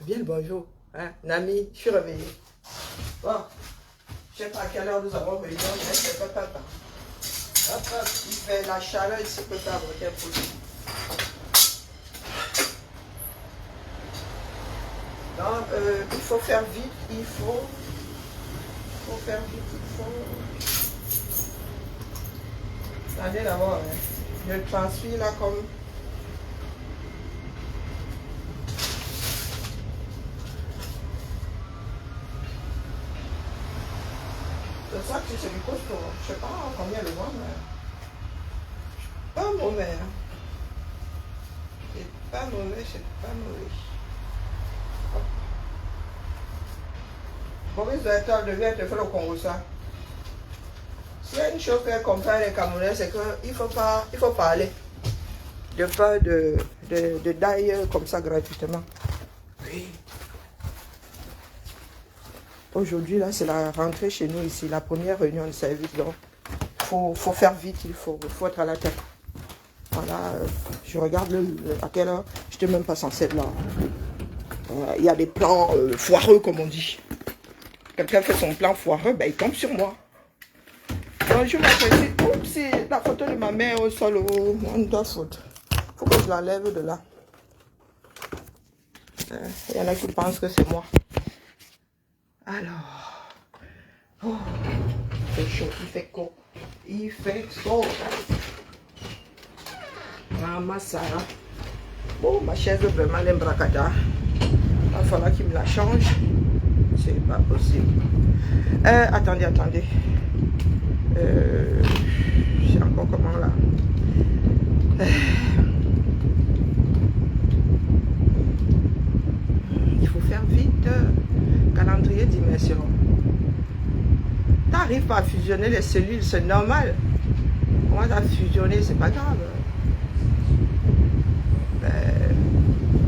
Bien le bonjour. Hein? Nami, je suis réveillée. Bon, je ne sais pas à quelle heure nous avons réunion, mais c'est pas papa. Hop, hop, il fait la chaleur, il se prépare avec un poulet. Donc, il faut faire vite, il faut faire vite, il faut... Attendez d'abord, hein. Je le transfère là comme... C'est ça que c'est du costaud. Je sais pas combien le vend, mais... Pas mauvais, hein. C'est pas mauvais, c'est pas mauvais. Boris Berthold devait te faire le Congo ça. S'il y a une chose qu'elle comprend les Camerounais, c'est qu'il ne faut parler de pas de d'ailleurs comme ça gratuitement. Oui. Aujourd'hui, là, c'est la rentrée chez nous ici, la première réunion de service. Donc, faut faire vite, il faut être à la tête. Voilà, je regarde à quelle heure, je n'étais même pas censé être là. Il y a des plans foireux, comme on dit. Quelqu'un fait son plan foireux, ben, il tombe sur moi. Donc, je m'apprécie. Oups, c'est la photo de ma mère au sol. On doit faute. Il faut que je l'enlève de là. Il y en a qui pensent que c'est moi. Alors. Oh, il fait chaud, il fait chaud. Il fait chaud. Maman Sarah. Bon, ma chaise vraiment l'embracada. Il va falloir qu'il me la change. C'est pas possible. Attendez. C'est encore comment là? Il faut faire vite. Calendrier d'immersion. T'arrives pas à fusionner les cellules, c'est normal. Comment t'as fusionné, c'est pas grave.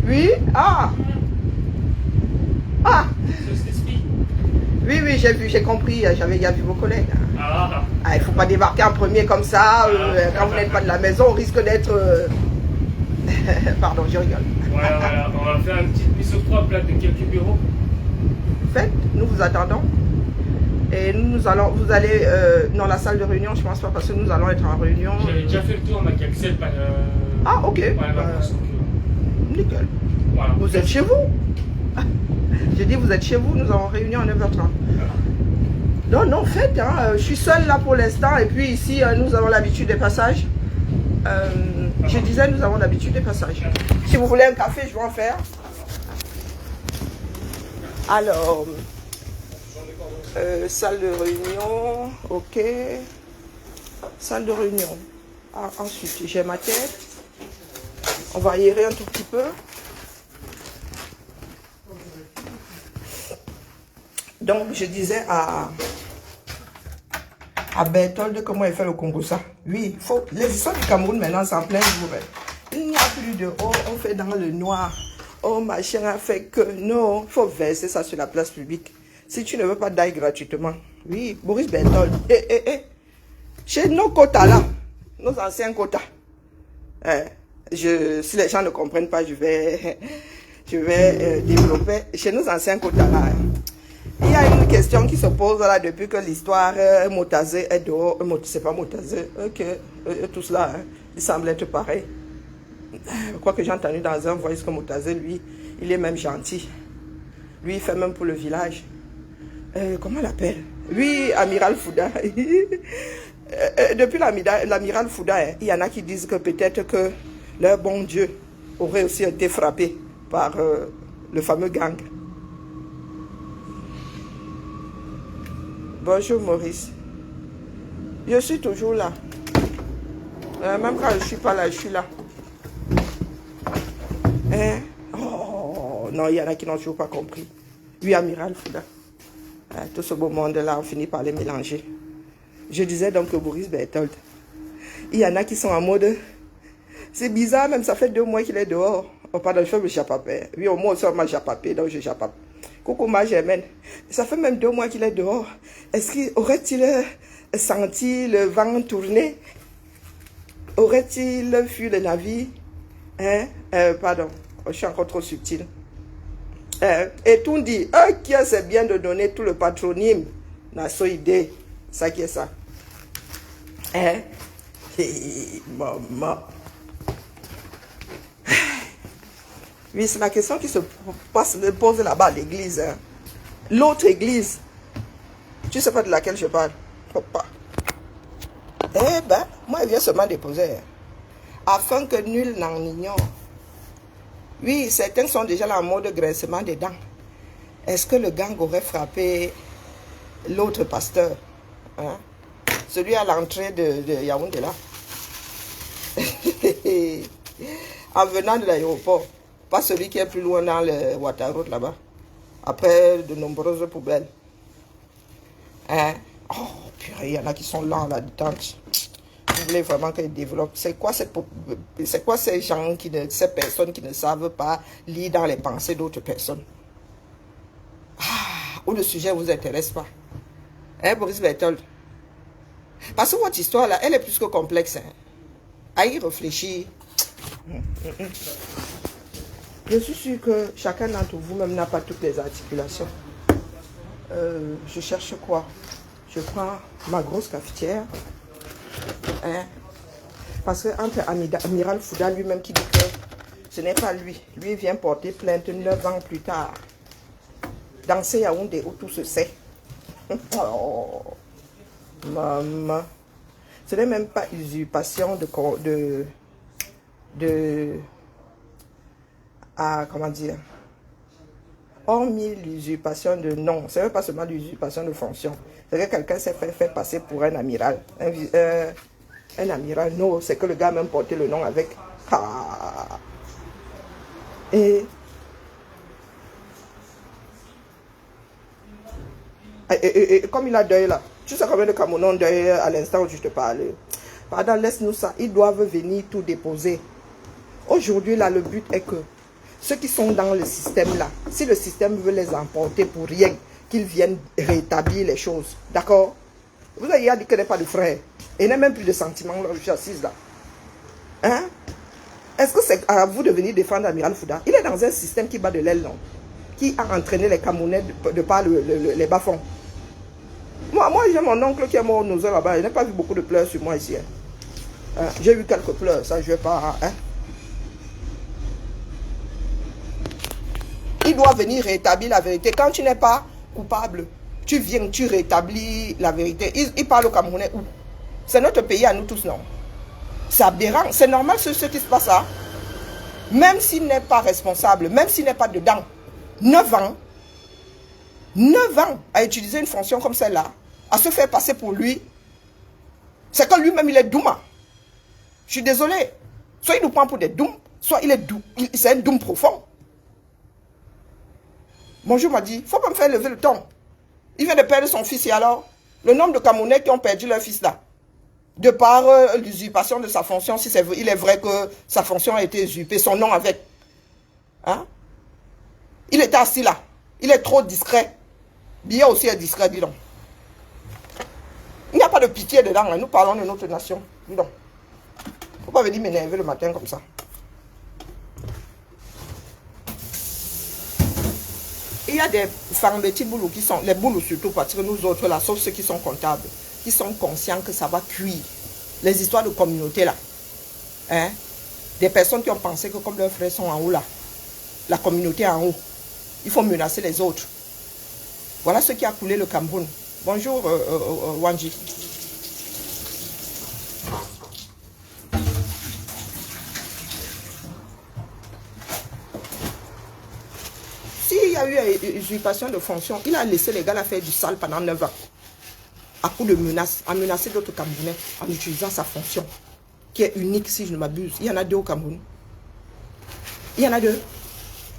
Oui? Ah! Oui, j'ai vu, j'ai compris, j'avais déjà vu vos collègues. Il ne faut pas débarquer en premier comme ça, quand vous n'êtes pas de la maison, on risque d'être... Pardon, je rigole. Voilà, on va faire une petite mise au 3 plate de quelques bureaux. Faites, nous vous attendons. Et nous allons, vous allez dans la salle de réunion, je pense pas, parce que nous allons être en réunion. J'avais déjà fait le tour, on a qu'Axel. Ah, ok. Nickel. Voilà. Vous êtes chez vous? J'ai dit, vous êtes chez vous, nous avons réunion à 9h30. Non, faites, hein, je suis seule là pour l'instant, et puis ici, nous avons l'habitude des passages. Je disais, nous avons l'habitude des passages. Si vous voulez un café, je vais en faire. Alors, salle de réunion, ok. Salle de réunion. Ah, ensuite, j'ai ma tête. On va aérer un tout petit peu. Donc, je disais à Berthold comment il fait le Congo ça. Oui, les histoires du Cameroun maintenant, c'est en plein jour. Il n'y a plus de « oh, on fait dans le noir, oh, machin a fait que… » Non, il faut verser ça sur la place publique. Si tu ne veux pas d'ail gratuitement. Oui, Boris Berthold. Chez nos quotas là, nos anciens quotas. Si les gens ne comprennent pas, je vais développer. Chez nos anciens quotas là, il y a une question qui se pose là depuis que l'histoire Motazé est dehors. C'est pas Motazé, ok, tout cela, hein, il semble être pareil. Quoique j'ai entendu dans un voice que Motazé, lui, il est même gentil. Lui, il fait même pour le village. Comment on l'appelle? Lui, Amiral Fouda. Depuis l'Amiral Fouda, hein, il y en a qui disent que peut-être que leur bon Dieu aurait aussi été frappé par le fameux gang. Bonjour Maurice. Je suis toujours là. Même quand je ne suis pas là, je suis là. Oh, non, il y en a qui n'ont toujours pas compris. Oui, Amiral Fouda. Tout ce beau monde-là, on finit par les mélanger. Je disais donc que Boris Berthold, il y en a qui sont en mode... C'est bizarre, même ça fait 2 mois qu'il est dehors. Oh, pardon, je fais le chapapé. Oui, au moins, on sort ma chapapé, donc je chapape. Coucou ma Germaine. Ça fait même 2 mois qu'il est dehors. Est-ce qu'il aurait-il senti le vent tourner? Aurait-il fui le navire? Pardon, je suis encore trop subtil. Et tout dit, qui a c'est bien de donner tout le patronyme. N'a so idée. Ça qui est ça. Maman. Oui, c'est la question qui se pose là-bas à l'église. Hein. L'autre église. Tu sais pas de laquelle je parle? Papa. Eh ben, moi, elle vient seulement déposer. Afin que nul n'en ignore. Oui, certains sont déjà là en mode grincement des dents. Est-ce que le gang aurait frappé l'autre pasteur? Hein? Celui à l'entrée de Yaoundé là. En venant de l'aéroport. Pas celui qui est plus loin dans le Ouattara là-bas. Après de nombreuses poubelles. Hein? Oh, purée, il y en a qui sont là, la détente. Vous voulez vraiment qu'ils développent. C'est quoi ces gens, ces personnes qui ne savent pas lire dans les pensées d'autres personnes? Ah, ou le sujet ne vous intéresse pas. Hein, Boris Berthold? Parce que votre histoire là, elle est plus que complexe. Hein. À y réfléchir. Je suis sûr que chacun d'entre vous même n'a pas toutes les articulations. Je cherche quoi? Je prends ma grosse cafetière. Hein? Parce que entre Amiral Fouda lui-même qui dit que ce n'est pas lui. Lui vient porter plainte 9 ans plus tard. Dans ces Yaoundé où tout se sait. Oh, maman. Ce n'est même pas usurpation comment dire, hormis l'usurpation de nom, ce n'est pas seulement l'usurpation de fonction. C'est que quelqu'un s'est fait passer pour un amiral. Un amiral, non, c'est que le gars a même porté le nom avec. Ah. Et comme il a deuil là, tu sais combien de Camerounais ont deuil à l'instant où je te parlais. Pardon, laisse-nous ça. Ils doivent venir tout déposer. Aujourd'hui, là, le but est que ceux qui sont dans le système là, si le système veut les emporter pour rien, qu'ils viennent rétablir les choses. D'accord? Vous avez dit qu'il n'y a pas de frère. Et il n'y a même plus de sentiments là où je suis assise là. Hein? Est-ce que c'est à vous de venir défendre Amiral Fouda? Il est dans un système qui bat de l'aile, non? Qui a entraîné les Camerounais de par les bas-fonds. Moi j'ai mon oncle qui est mort aux là-bas. Il n'a pas vu beaucoup de pleurs sur moi ici. Hein? J'ai eu quelques pleurs, ça je vais pas. Hein? Il doit venir rétablir la vérité. Quand tu n'es pas coupable, tu viens, tu rétablis la vérité. Il parle au Camerounais où? C'est notre pays à nous tous, non? C'est aberrant. C'est normal ce qui se passe là. Même s'il n'est pas responsable, même s'il n'est pas dedans, 9 ans à utiliser une fonction comme celle-là, à se faire passer pour lui, c'est que lui-même il est douma. Je suis désolé. Soit il nous prend pour des doumes, soit il est doux. C'est un doum profond. Bonjour m'a dit, il ne faut pas me faire lever le ton. Il vient de perdre son fils et alors, le nombre de Camerounais qui ont perdu leur fils là, de par l'usurpation de sa fonction, si il est vrai que sa fonction a été usurpée, son nom avec. Hein? Il était assis là. Il est trop discret. Biya aussi est discret, dis donc. Il n'y a pas de pitié dedans. Là. Nous parlons de notre nation. Dis donc. Il ne faut pas venir m'énerver le matin comme ça. Il y a des femmes, des petits boulots qui sont, les boulots surtout, parce que nous autres là, sauf ceux qui sont comptables, qui sont conscients que ça va cuire. Les histoires de communauté là. Hein? Des personnes qui ont pensé que comme leurs frères sont en haut là, la communauté en haut, il faut menacer les autres. Voilà ce qui a coulé le Cameroun. Bonjour Wanji. S'il y a eu une usurpation de fonction, il a laissé les gars là faire du sale pendant 9 ans. À coup de menaces, à menacer d'autres Camerounais en utilisant sa fonction, qui est unique si je ne m'abuse. Il y en a 2 au Cameroun. Il y en a 2.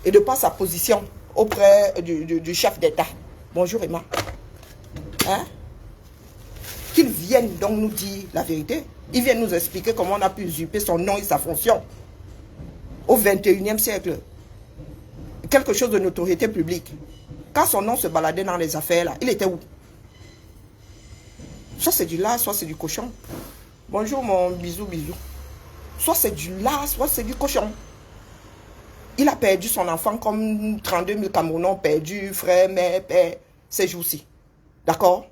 Et de par sa position auprès du chef d'État. Bonjour Emma. Hein? Qu'ils viennent donc nous dire la vérité. Ils viennent nous expliquer comment on a pu usurper son nom et sa fonction. Au 21e siècle. Quelque chose de notoriété publique. Quand son nom se baladait dans les affaires là, il était où? Soit c'est du lard, soit c'est du cochon. Bonjour mon bisou. Soit c'est du lard, soit c'est du cochon. Il a perdu son enfant comme 32 000 Camerounais ont perdu frère, mère, père ces jours-ci. D'accord?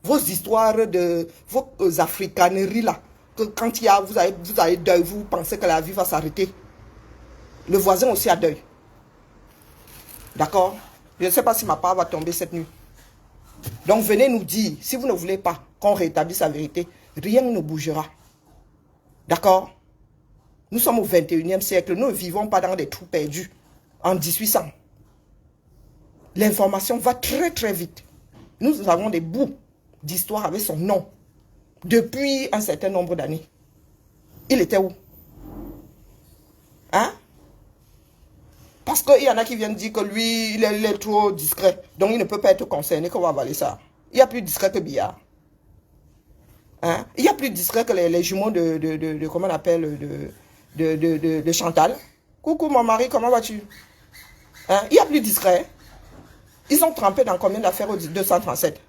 Vos histoires de vos africaneries là, que quand il y a, vous avez deuil, vous pensez que la vie va s'arrêter. Le voisin aussi a deuil. D'accord? Je ne sais pas si ma part va tomber cette nuit. Donc venez nous dire, si vous ne voulez pas qu'on rétablisse la vérité, rien ne bougera. D'accord? Nous sommes au 21e siècle, nous ne vivons pas dans des trous perdus en 1800. L'information va très très vite. Nous avons des bouts d'histoire avec son nom depuis un certain nombre d'années. Il était où? Hein? Parce qu'il y en a qui viennent dire que lui, il est trop discret. Donc il ne peut pas être concerné qu'on va avaler ça. Il y a plus discret que Biya. Hein? Il y a plus discret que les jumeaux de comment on appelle, de Chantal. Coucou mon mari, comment vas-tu? Hein? Il y a plus discret. Ils ont trempé dans combien d'affaires au 237?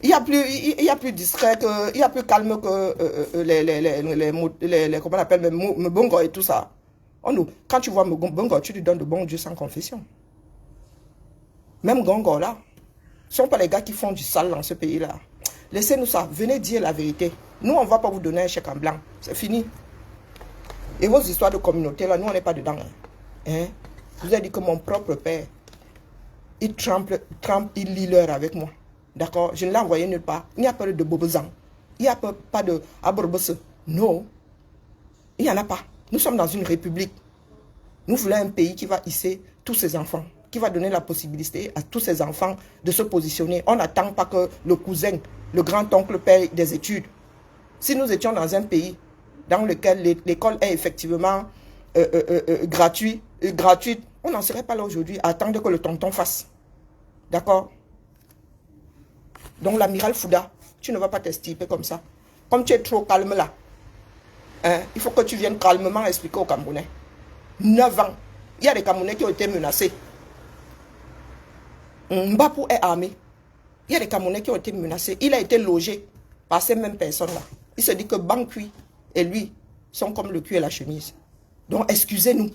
Il y a plus discret que, il y a plus calme que comment on appelle, Mbongo et tout ça. Oh non, quand tu vois Mbongo, tu lui donnes de bon Dieu sans confession. Même Gongo là, ce ne sont pas les gars qui font du sale dans ce pays-là. Laissez-nous ça, venez dire la vérité. Nous, on ne va pas vous donner un chèque en blanc. C'est fini. Et vos histoires de communauté là, nous, on n'est pas dedans. Hein? Je vous ai dit que mon propre père, il trempe, il lit l'heure avec moi. D'accord? Je ne l'ai envoyé nulle part. Il n'y a pas de bobozang. Il n'y a pas de aborbose. Non. Il n'y en a pas. Nous sommes dans une république. Nous voulons un pays qui va hisser tous ses enfants, qui va donner la possibilité à tous ses enfants de se positionner. On n'attend pas que le cousin, le grand-oncle paye des études. Si nous étions dans un pays dans lequel l'école est effectivement gratuite, on n'en serait pas là aujourd'hui à attendre que le tonton fasse. D'accord? Donc l'amiral Fouda, tu ne vas pas t'estiper comme ça. Comme tu es trop calme là, hein, il faut que tu viennes calmement expliquer aux Camerounais. 9 ans, il y a des Camerounais qui ont été menacés. Mbapou est armé. Il y a des Camerounais qui ont été menacés. Il a été logé par ces mêmes personnes-là. Il se dit que Bankui et lui sont comme le cul et la chemise. Donc excusez-nous.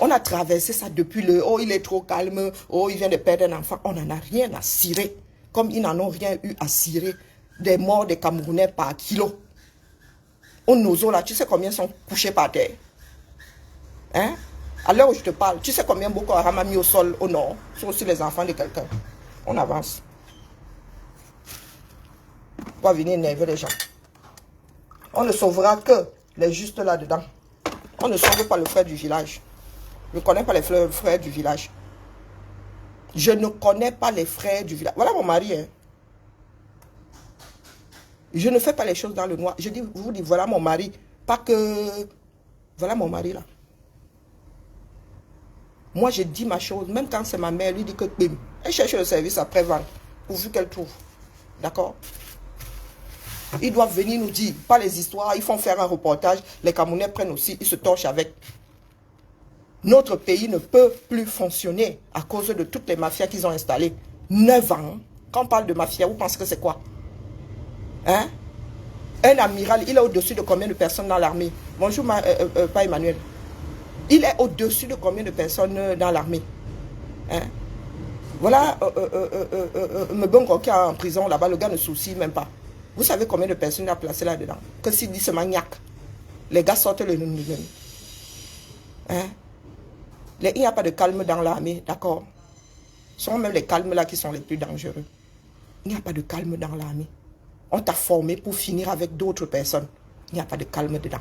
On a traversé ça depuis le « oh, il est trop calme, oh, il vient de perdre un enfant ». On n'en a rien à cirer. Comme ils n'en ont rien eu à cirer des morts des Camerounais par kilo. Au Nozo, là, tu sais combien sont couchés par terre? Hein? À l'heure où je te parle, tu sais combien Boko Haram a mis au sol au nord? Ce sont aussi les enfants de quelqu'un. On avance. On va venir énerver les gens. On ne sauvera que les justes là-dedans. On ne sauve pas le frère du village. Je ne connais pas les frères du village. Je ne connais pas les frères du village. Voilà mon mari. Hein. Je ne fais pas les choses dans le noir. Je vous dis, voilà mon mari. Pas que... Voilà mon mari là. Moi, je dis ma chose. Même quand c'est ma mère, elle lui dit que... Bim, elle cherche le service après-vente. Pourvu qu'elle trouve. D'accord? Ils doivent venir nous dire. Pas les histoires. Ils font faire un reportage. Les Camerounais prennent aussi. Ils se torchent avec. Notre pays ne peut plus fonctionner à cause de toutes les mafias qu'ils ont installées. 9 ans. Quand on parle de mafia, vous pensez que c'est quoi? Hein? Un amiral, il est au-dessus de combien de personnes dans l'armée? Bonjour, pas Emmanuel. Il est au-dessus de combien de personnes dans l'armée? Hein? Voilà, Mbongo qui est en prison là-bas, le gars ne soucie même pas. Vous savez combien de personnes il a placé là-dedans? Que s'il dit ce maniaque, les gars sortent le nom. Hein? Il n'y a pas de calme dans l'armée, d'accord? Ce sont même les calmes là qui sont les plus dangereux. Il n'y a pas de calme dans l'armée. On t'a formé pour finir avec d'autres personnes. Il n'y a pas de calme dedans.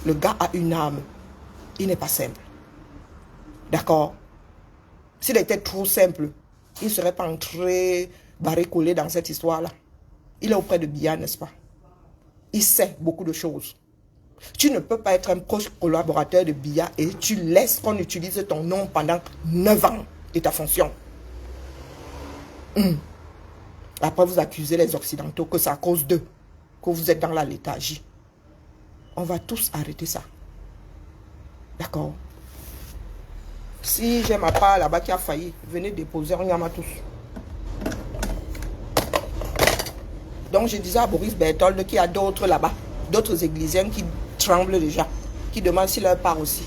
Le gars a une âme. Il n'est pas simple. D'accord? S'il était trop simple, il ne serait pas entré barré-collé dans cette histoire-là. Il est auprès de Biya, n'est-ce pas? Il sait beaucoup de choses. Tu ne peux pas être un proche collaborateur de Biya et tu laisses qu'on utilise ton nom pendant 9 ans de ta fonction. Après, vous accusez les Occidentaux que c'est à cause d'eux que vous êtes dans la léthargie. On va tous arrêter ça. D'accord? Si j'ai ma part là-bas qui a failli, venez déposer, on y en a tous. Donc, je disais à Boris Berthold qu'il y a d'autres là-bas, d'autres églisiens qui tremblent déjà. qui demande si leur part aussi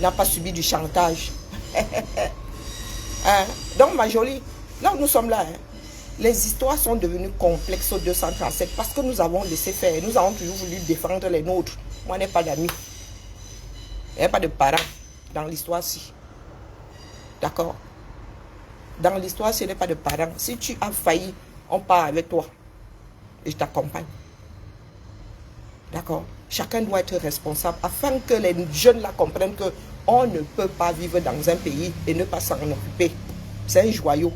n'a pas subi du chantage. Hein? Donc, ma jolie, là où nous sommes là, hein, les histoires sont devenues complexes au 237 parce que nous avons laissé faire. Nous avons toujours voulu défendre les nôtres. Moi, je n'ai pas d'amis. Il n'y a pas de parents dans l'histoire-ci. D'accord? Dans l'histoire, ce n'est pas de parents. Si tu as failli, on part avec toi. Et je t'accompagne. D'accord? Chacun doit être responsable afin que les jeunes là comprennent qu'on ne peut pas vivre dans un pays et ne pas s'en occuper. C'est un joyau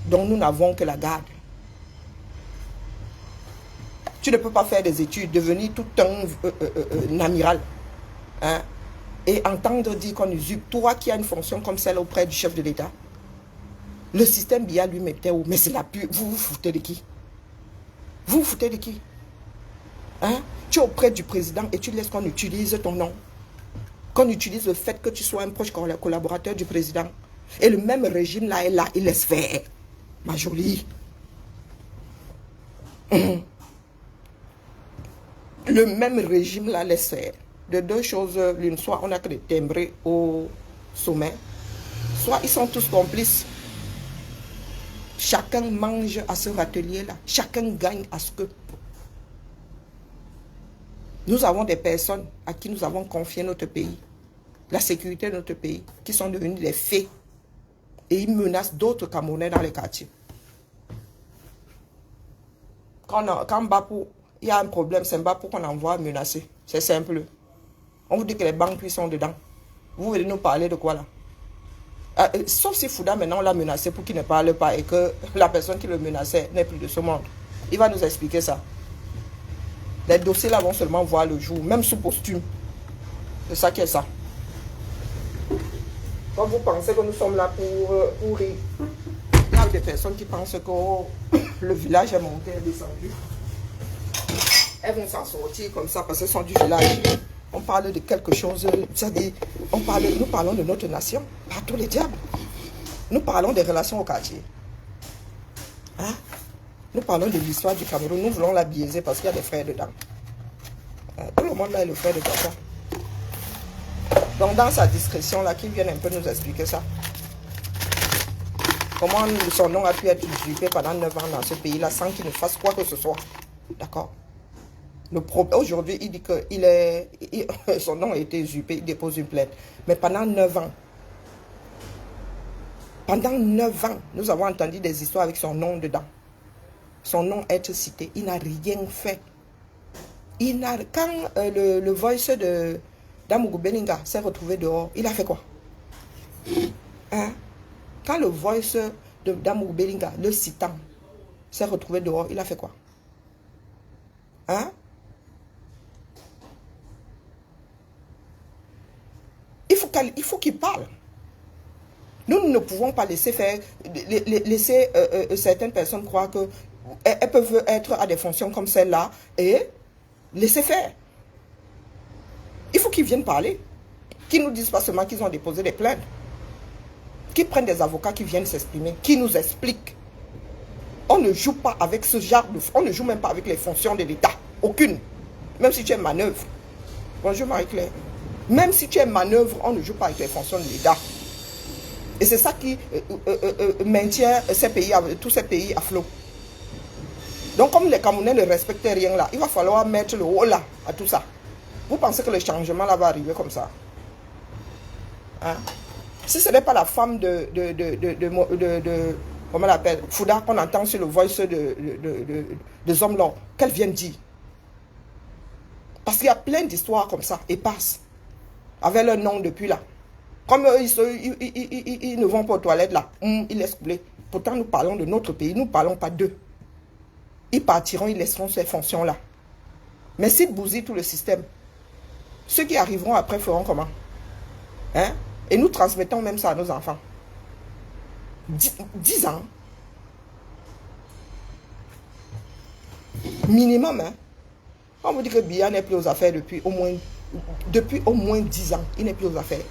dont nous n'avons que la garde. Tu ne peux pas faire des études, devenir tout un amiral. Hein? Et entendre dire qu'on usurpe, toi qui as une fonction comme celle auprès du chef de l'État. Le système BIA lui mettait où? Mais c'est la pure. Vous vous foutez de qui? Vous vous foutez de qui? Hein? Tu es auprès du président et tu laisses qu'on utilise ton nom. Qu'on utilise le fait que tu sois un proche collaborateur du président. Et le même régime là est là, il laisse faire. Ma jolie. Le même régime là laisse faire. De deux choses l'une, soit on n'a que des timbrés au sommet, soit ils sont tous complices. Chacun mange à ce râtelier-là. Chacun gagne à ce que. Nous avons des personnes à qui nous avons confié notre pays, la sécurité de notre pays, qui sont devenus des fées. Et ils menacent d'autres Camerounais dans les quartiers. Quand Mbapou, il y a un problème, c'est Mbapou qu'on envoie menacer. C'est simple. On vous dit que les banques sont dedans. Vous voulez nous parler de quoi là? Sauf si Fouda maintenant l'a menacé pour qu'il ne parle pas et que la personne qui le menaçait n'est plus de ce monde. Il va nous expliquer ça. Les dossiers là vont seulement voir le jour, même sous posthume. C'est ça qui est ça. Quand vous pensez que nous sommes là pour rire, il y a des personnes qui pensent que le village est monté et descendu. Elles vont s'en sortir comme ça parce qu'elles sont du village. On parle de quelque chose, c'est-à-dire, nous parlons de notre nation, pas tous les diables. Nous parlons des relations au quartier. Hein? Nous parlons de l'histoire du Cameroun, nous voulons la biaiser parce qu'il y a des frères dedans. Tout le monde là est le frère de quelqu'un. Donc dans sa discrétion là, qu'il vienne un peu nous expliquer ça. Comment son nom a pu être usurpé pendant 9 ans dans ce pays là sans qu'il ne fasse quoi que ce soit. D'accord? Aujourd'hui, il dit que son nom a été usurpé, il dépose une plainte. Mais pendant 9 ans, nous avons entendu des histoires avec son nom dedans. Son nom être cité, il n'a rien fait. Quand le voice de Damougou Belinga s'est retrouvé dehors, il a fait quoi? Hein? Quand le voice de Damougou Belinga, le citant, s'est retrouvé dehors, il a fait quoi? Hein? Il faut qu'il parle. Nous ne pouvons pas laisser faire, laisser certaines personnes croire qu'elles peuvent être à des fonctions comme celle-là et laisser faire. Il faut qu'ils viennent parler. Qu'ils nous disent pas seulement qu'ils ont déposé des plaintes. Qu'ils prennent des avocats qui viennent s'exprimer, qui nous expliquent. On ne joue pas avec ce genre de... On ne joue même pas avec les fonctions de l'État. Aucune. Même si tu es manœuvre. Bonjour Marie-Claire. Même si tu es manœuvre, on ne joue pas avec les fonctions de l'État. Et c'est ça qui maintient tous ces pays à flot. Donc comme les Camerounais ne respectaient rien là, il va falloir mettre le haut là à tout ça. Vous pensez que le changement là va arriver comme ça? Hein? Si ce n'est pas la femme comment on l'appelle, Fouda, qu'on entend sur le voice des hommes là, qu'elle vient dire. Parce qu'il y a plein d'histoires comme ça, et passent. Avec leur nom depuis là. Comme ils ne vont pas aux toilettes là, ils laissent couler. Pourtant nous parlons de notre pays, nous ne parlons pas d'eux. Ils partiront, ils laisseront ces fonctions là. Mais s'ils bousillent tout le système, ceux qui arriveront après feront comment? Hein? Et nous transmettons même ça à nos enfants. 10 ans. Minimum, hein? On vous dit que Biya n'est plus aux affaires depuis au moins 10 ans. Il n'est plus aux affaires.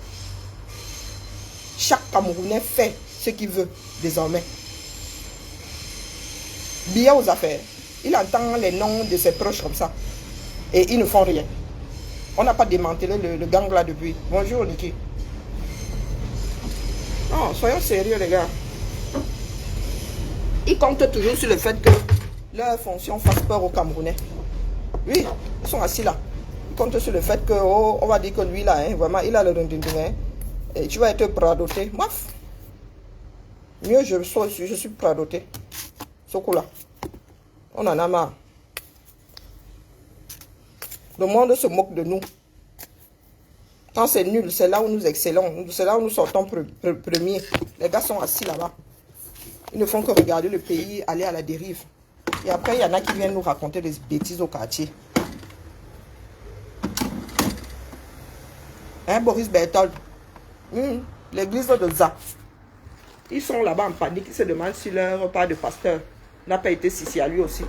Chaque Camerounais fait ce qu'il veut désormais. Biya aux affaires. Il entend les noms de ses proches comme ça. Et ils ne font rien. On n'a pas démantelé le gang là depuis. Bonjour, Niki. Non, soyons sérieux, les gars. Ils comptent toujours sur le fait que leur fonction fasse peur aux Camerounais. Oui, ils sont assis là. Ils comptent sur le fait que, oh, on va dire que lui là, hein, vraiment, il a le dindindin, hein, et tu vas être bradoté. Maf. Mieux, je suis bradoté. Soko là. On en a marre. Le monde se moque de nous. Quand c'est nul, c'est là où nous excellons. C'est là où nous sortons premiers. Les gars sont assis là-bas. Ils ne font que regarder le pays aller à la dérive. Et après, il y en a qui viennent nous raconter des bêtises au quartier. Hein, Boris Berthold? L'église de Za. Ils sont là-bas en panique. Ils se demandent si leur repas de pasteur n'a pas été sissi à lui aussi.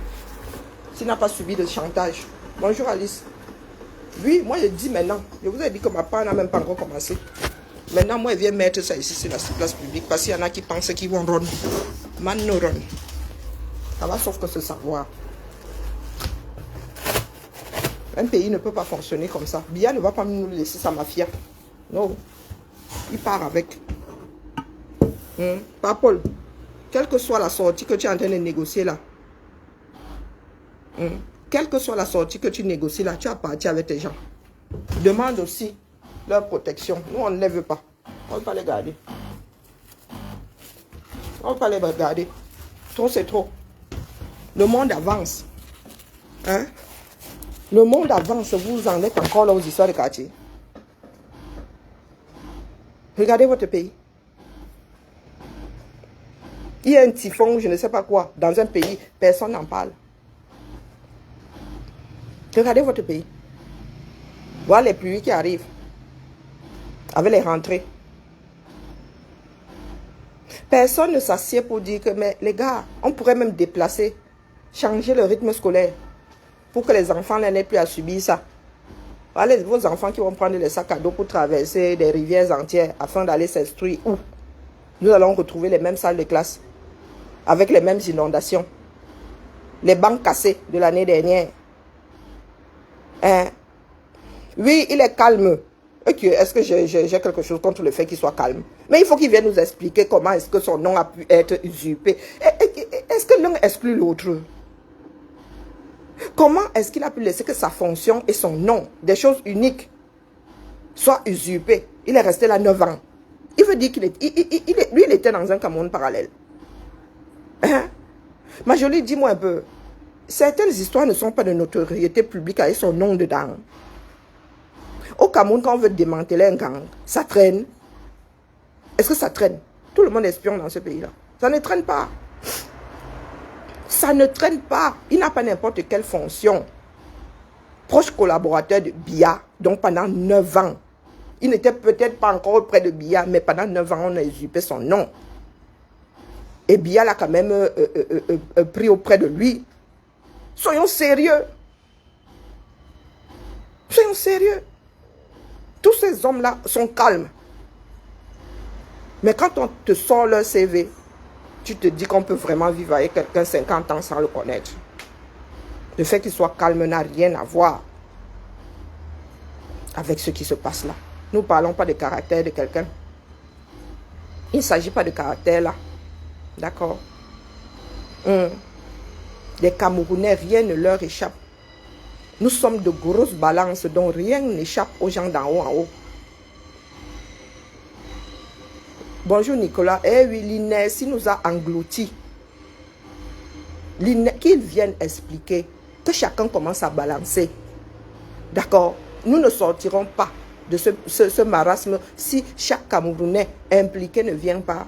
S'il n'a pas subi de chantage. Bonjour Alice. Oui, moi je dis maintenant. Je vous ai dit que ma part n'a même pas encore commencé. Maintenant, moi, je viens mettre ça ici sur la place publique parce qu'il y en a qui pensent qu'ils vont run. Man no run. Ça va sauf que ce savoir. Un pays ne peut pas fonctionner comme ça. Biya ne va pas nous laisser sa mafia. Non. Il part avec. Pas Paul. Quelle que soit la sortie que tu es en train de négocier là. Quelle que soit la sortie que tu négocies là, tu as parti avec tes gens. Demande aussi leur protection. Nous, on ne les veut pas. On ne veut pas les garder. On ne veut pas les regarder. Trop, c'est trop. Le monde avance. Hein? Le monde avance. Vous en êtes encore là aux histoires de quartier. Regardez votre pays. Il y a un typhon, je ne sais pas quoi, dans un pays, personne n'en parle. Regardez votre pays. Voilà les pluies qui arrivent. Avec les rentrées. Personne ne s'assied pour dire que, mais les gars, on pourrait même déplacer, changer le rythme scolaire pour que les enfants n'aient plus à subir ça. Voilà vos enfants qui vont prendre les sacs à dos pour traverser des rivières entières afin d'aller s'instruire où nous allons retrouver les mêmes salles de classe avec les mêmes inondations. Les bancs cassés de l'année dernière. Hein? Oui, il est calme. Okay, est-ce que j'ai quelque chose contre le fait qu'il soit calme? Mais il faut qu'il vienne nous expliquer comment est-ce que son nom a pu être usurpé. Est-ce que l'un exclut l'autre? Comment est-ce qu'il a pu laisser que sa fonction et son nom, des choses uniques, soient usurpées? Il est resté là 9 ans. Il veut dire qu'il lui, il était dans un Cameroun parallèle. Hein? Ma jolie, dis-moi un peu. Certaines histoires ne sont pas de notoriété publique avec son nom dedans. Au Cameroun, quand on veut démanteler un gang, ça traîne. Est-ce que ça traîne? Tout le monde est espion dans ce pays-là. Ça ne traîne pas. Ça ne traîne pas. Il n'a pas n'importe quelle fonction. Proche collaborateur de Biya, donc pendant 9 ans. Il n'était peut-être pas encore auprès de Biya, mais pendant 9 ans, on a usurpé son nom. Et Biya l'a quand même pris auprès de lui. Soyons sérieux. Soyons sérieux. Tous ces hommes-là sont calmes. Mais quand on te sort leur CV, tu te dis qu'on peut vraiment vivre avec quelqu'un 50 ans sans le connaître. Le fait qu'il soit calme n'a rien à voir avec ce qui se passe là. Nous ne parlons pas de caractère de quelqu'un. Il ne s'agit pas de caractère là. D'accord? Les Camerounais, rien ne leur échappe. Nous sommes de grosses balances dont rien n'échappe aux gens d'en haut en haut. Bonjour Nicolas. Eh oui, l'INESI nous a engloutis. Qu'ils viennent expliquer, que chacun commence à balancer. D'accord? Nous ne sortirons pas de ce marasme si chaque Camerounais impliqué ne vient pas.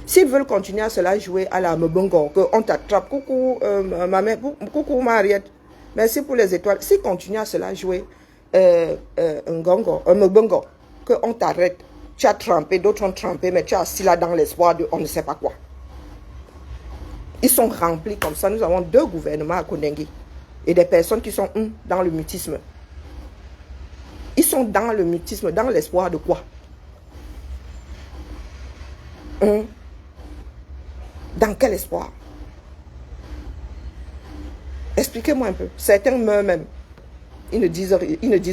S'ils veulent continuer à cela jouer à la Mbongo, qu'on t'attrape, coucou ma mère, coucou Mariette, merci pour les étoiles. S'ils continuent à cela jouer un Mbongo, qu'on t'arrête, tu as trempé, d'autres ont trempé, mais tu es assis là dans l'espoir de on ne sait pas quoi. Ils sont remplis comme ça. Nous avons 2 gouvernements à Kondengi et des personnes qui sont dans le mutisme. Ils sont dans le mutisme, dans l'espoir de quoi? Dans quel espoir? Expliquez-moi un peu. Certains meurent même. Ils ne disent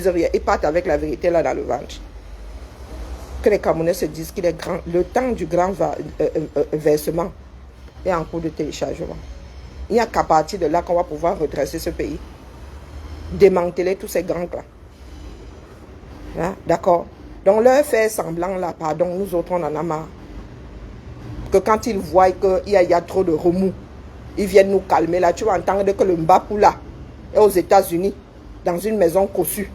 rien. Ils partent avec la vérité là dans le ventre. Que les Camerounais se disent qu'il est grand. Le temps du grand versement est en cours de téléchargement. Il n'y a qu'à partir de là qu'on va pouvoir redresser ce pays. Démanteler tous ces gangs-là. Hein? D'accord? Donc, leur faire semblant là, pardon, nous autres, on en a marre. Que quand ils voient qu'il y a trop de remous, ils viennent nous calmer là. Tu vas entendre que le Mbapou là est aux États-Unis, dans une maison cossue.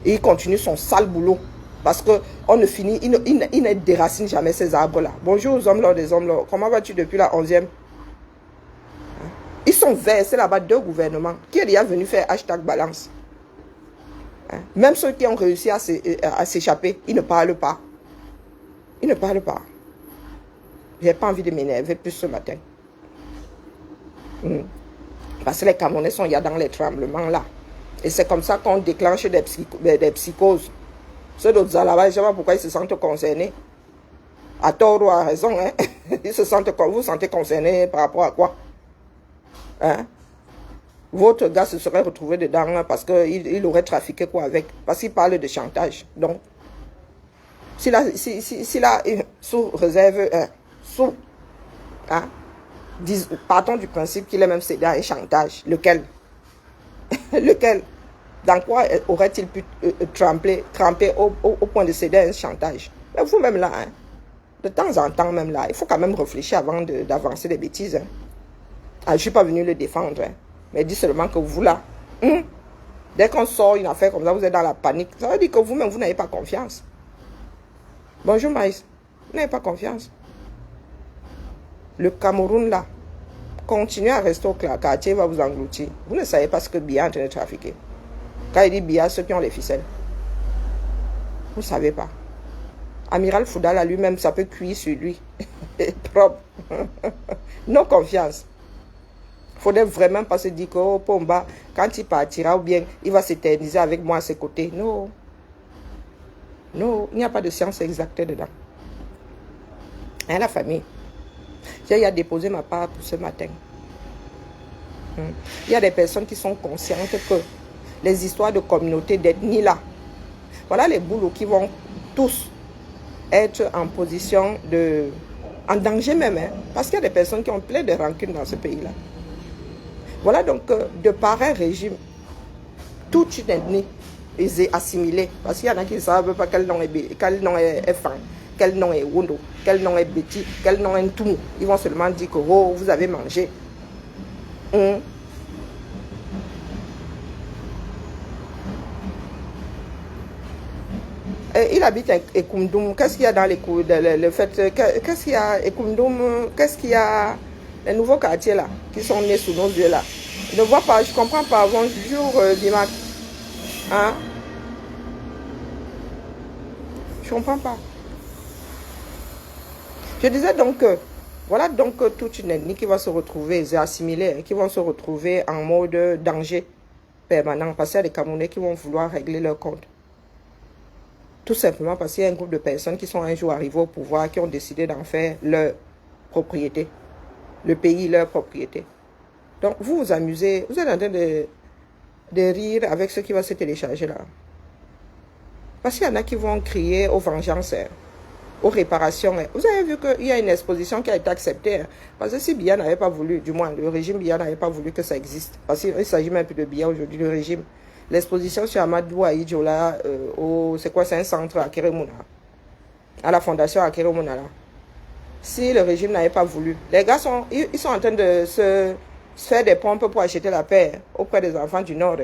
Et il continue son sale boulot. Parce qu'on ne finit, il ne déracine jamais ces arbres-là. Bonjour aux hommes là, des hommes là. Comment vas-tu depuis la 11e? Ils sont versés là-bas, 2 gouvernements. Qui est déjà venu faire #balance? Même ceux qui ont réussi à s'échapper, ils ne parlent pas. Ils ne parlent pas. Je n'ai pas envie de m'énerver plus ce matin. Parce que les Camerounais sont dans les tremblements là. Et c'est comme ça qu'on déclenche des psychoses. Ceux d'autres là-bas, je ne sais pas pourquoi ils se sentent concernés. À tort ou à raison, hein? Ils se sentent, vous vous sentez concernés par rapport à quoi? Hein? Votre gars se serait retrouvé dedans parce qu'il aurait trafiqué quoi avec? Parce qu'il parle de chantage. Donc, s'il a sous réserve, hein? Partons du principe qu'il est même cédé à un chantage. Lequel? Lequel? Dans quoi aurait-il pu tremper au point de céder à un chantage? Mais vous-même là, hein, de temps en temps même là, il faut quand même réfléchir avant d'avancer des bêtises. Hein. Ah, je ne suis pas venu le défendre, hein, mais dis seulement que vous là, dès qu'on sort une affaire comme ça, vous êtes dans la panique. Ça veut dire que vous-même, vous n'avez pas confiance. Bonjour Maïs, vous n'avez pas confiance. Le Cameroun là, continuez à rester au quartier, va vous engloutir. Vous ne savez pas ce que Biya est en train de trafiquer. Quand il dit Biya, ceux qui ont les ficelles. Vous ne savez pas. Amiral Foudala lui-même, ça peut cuire sur lui. Propre. Non confiance. Il ne faudrait vraiment pas se dire que oh, Pomba, quand il partira ou bien il va s'éterniser avec moi à ses côtés. Non. Non, il n'y a pas de science exacte dedans. Hein, la famille. J'ai déposé ma part pour ce matin. Il y a des personnes qui sont conscientes que les histoires de communauté d'ethnie là, voilà les boulots qui vont tous être en position en danger même, hein, parce qu'il y a des personnes qui ont plein de rancunes dans ce pays-là. Voilà donc de pareils régimes, toute une ethnie est assimilée, parce qu'il y en a qui ne savent pas quel nom est Fan, quel nom est Wondo, quel nom est Betty, quel nom est Ntoumou. Ils vont seulement dire que oh, vous avez mangé. Il habite à Ekoumdoum. Qu'est-ce qu'il y a dans le fait? Qu'est-ce qu'il y a Ekoumdoum? Qu'est-ce qu'il y a? Les nouveaux quartiers là, qui sont nés sous nos yeux là. Je ne vois pas, je ne comprends pas. Bonjour, Bimak. Hein? Je ne comprends pas. Je disais donc que, voilà donc toute une ethnie qui va se retrouver assimilée, qui vont se retrouver en mode danger permanent. Parce qu'il y a des Camerounais qui vont vouloir régler leur compte. Tout simplement parce qu'il y a un groupe de personnes qui sont un jour arrivées au pouvoir, qui ont décidé d'en faire leur propriété. Le pays, leur propriété. Donc, vous vous amusez, vous êtes en train de rire avec ce qui va se télécharger là. Parce qu'il y en a qui vont crier aux vengeances, aux réparations. Vous avez vu qu'il y a une exposition qui a été acceptée. Parce que si Biya n'avait pas voulu, du moins le régime Biya n'avait pas voulu que ça existe. Parce qu'il s'agit même plus de Biya aujourd'hui, le régime. L'exposition sur Amadou Aïdjola, c'est quoi, c'est un centre à Kérémouna, à la fondation à Kérémouna là. Si le régime n'avait pas voulu, les gars ils sont en train de se faire des pompes pour acheter la paix auprès des enfants du Nord.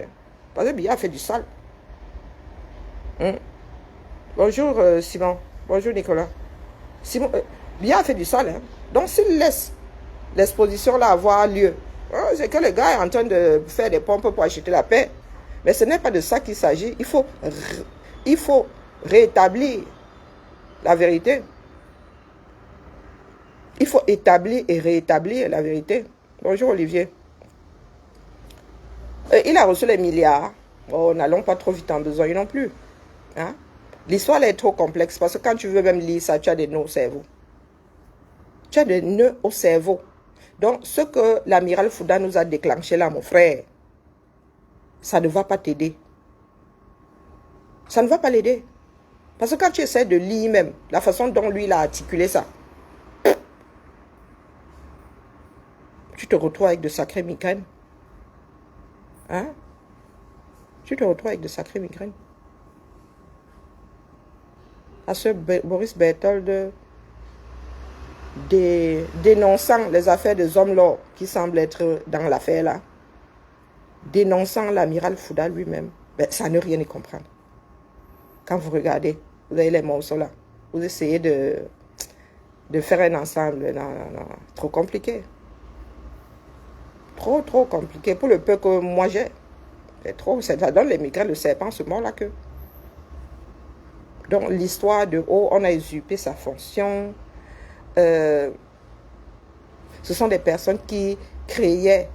Parce que Biya a fait du sale. Bonjour Simon, bonjour Nicolas. Simon, Biya a fait du sale. Hein? Donc s'il laisse l'exposition là avoir lieu, c'est que le gars est en train de faire des pompes pour acheter la paix. Mais ce n'est pas de ça qu'il s'agit. Il faut rétablir la vérité. Il faut établir et rétablir la vérité. Bonjour Olivier. Il a reçu les milliards. Oh, n'allons pas trop vite en besoin non plus. Hein? L'histoire est trop complexe parce que quand tu veux même lire ça, tu as des nœuds au cerveau. Tu as des nœuds au cerveau. Donc, ce que l'amiral Fouda nous a déclenché là, mon frère, ça ne va pas t'aider. Ça ne va pas l'aider. Parce que quand tu essaies de lire même, la façon dont lui il a articulé ça, tu te retrouves avec de sacrées migraines. Hein? Tu te retrouves avec de sacrées migraines. À ce Boris Berthold dénonçant les affaires des hommes là qui semblent être dans l'affaire là, dénonçant l'amiral Fouda lui-même, ben, ça ne rien y comprendre. Quand vous regardez, vous avez les morceaux là, vous essayez de faire un ensemble, non, trop compliqué. Trop compliqué pour le peu que moi j'ai. C'est trop, ça donne les migraines, le serpent se mord la queue. Donc l'histoire de on a usurpé sa fonction. Ce sont des personnes qui créaient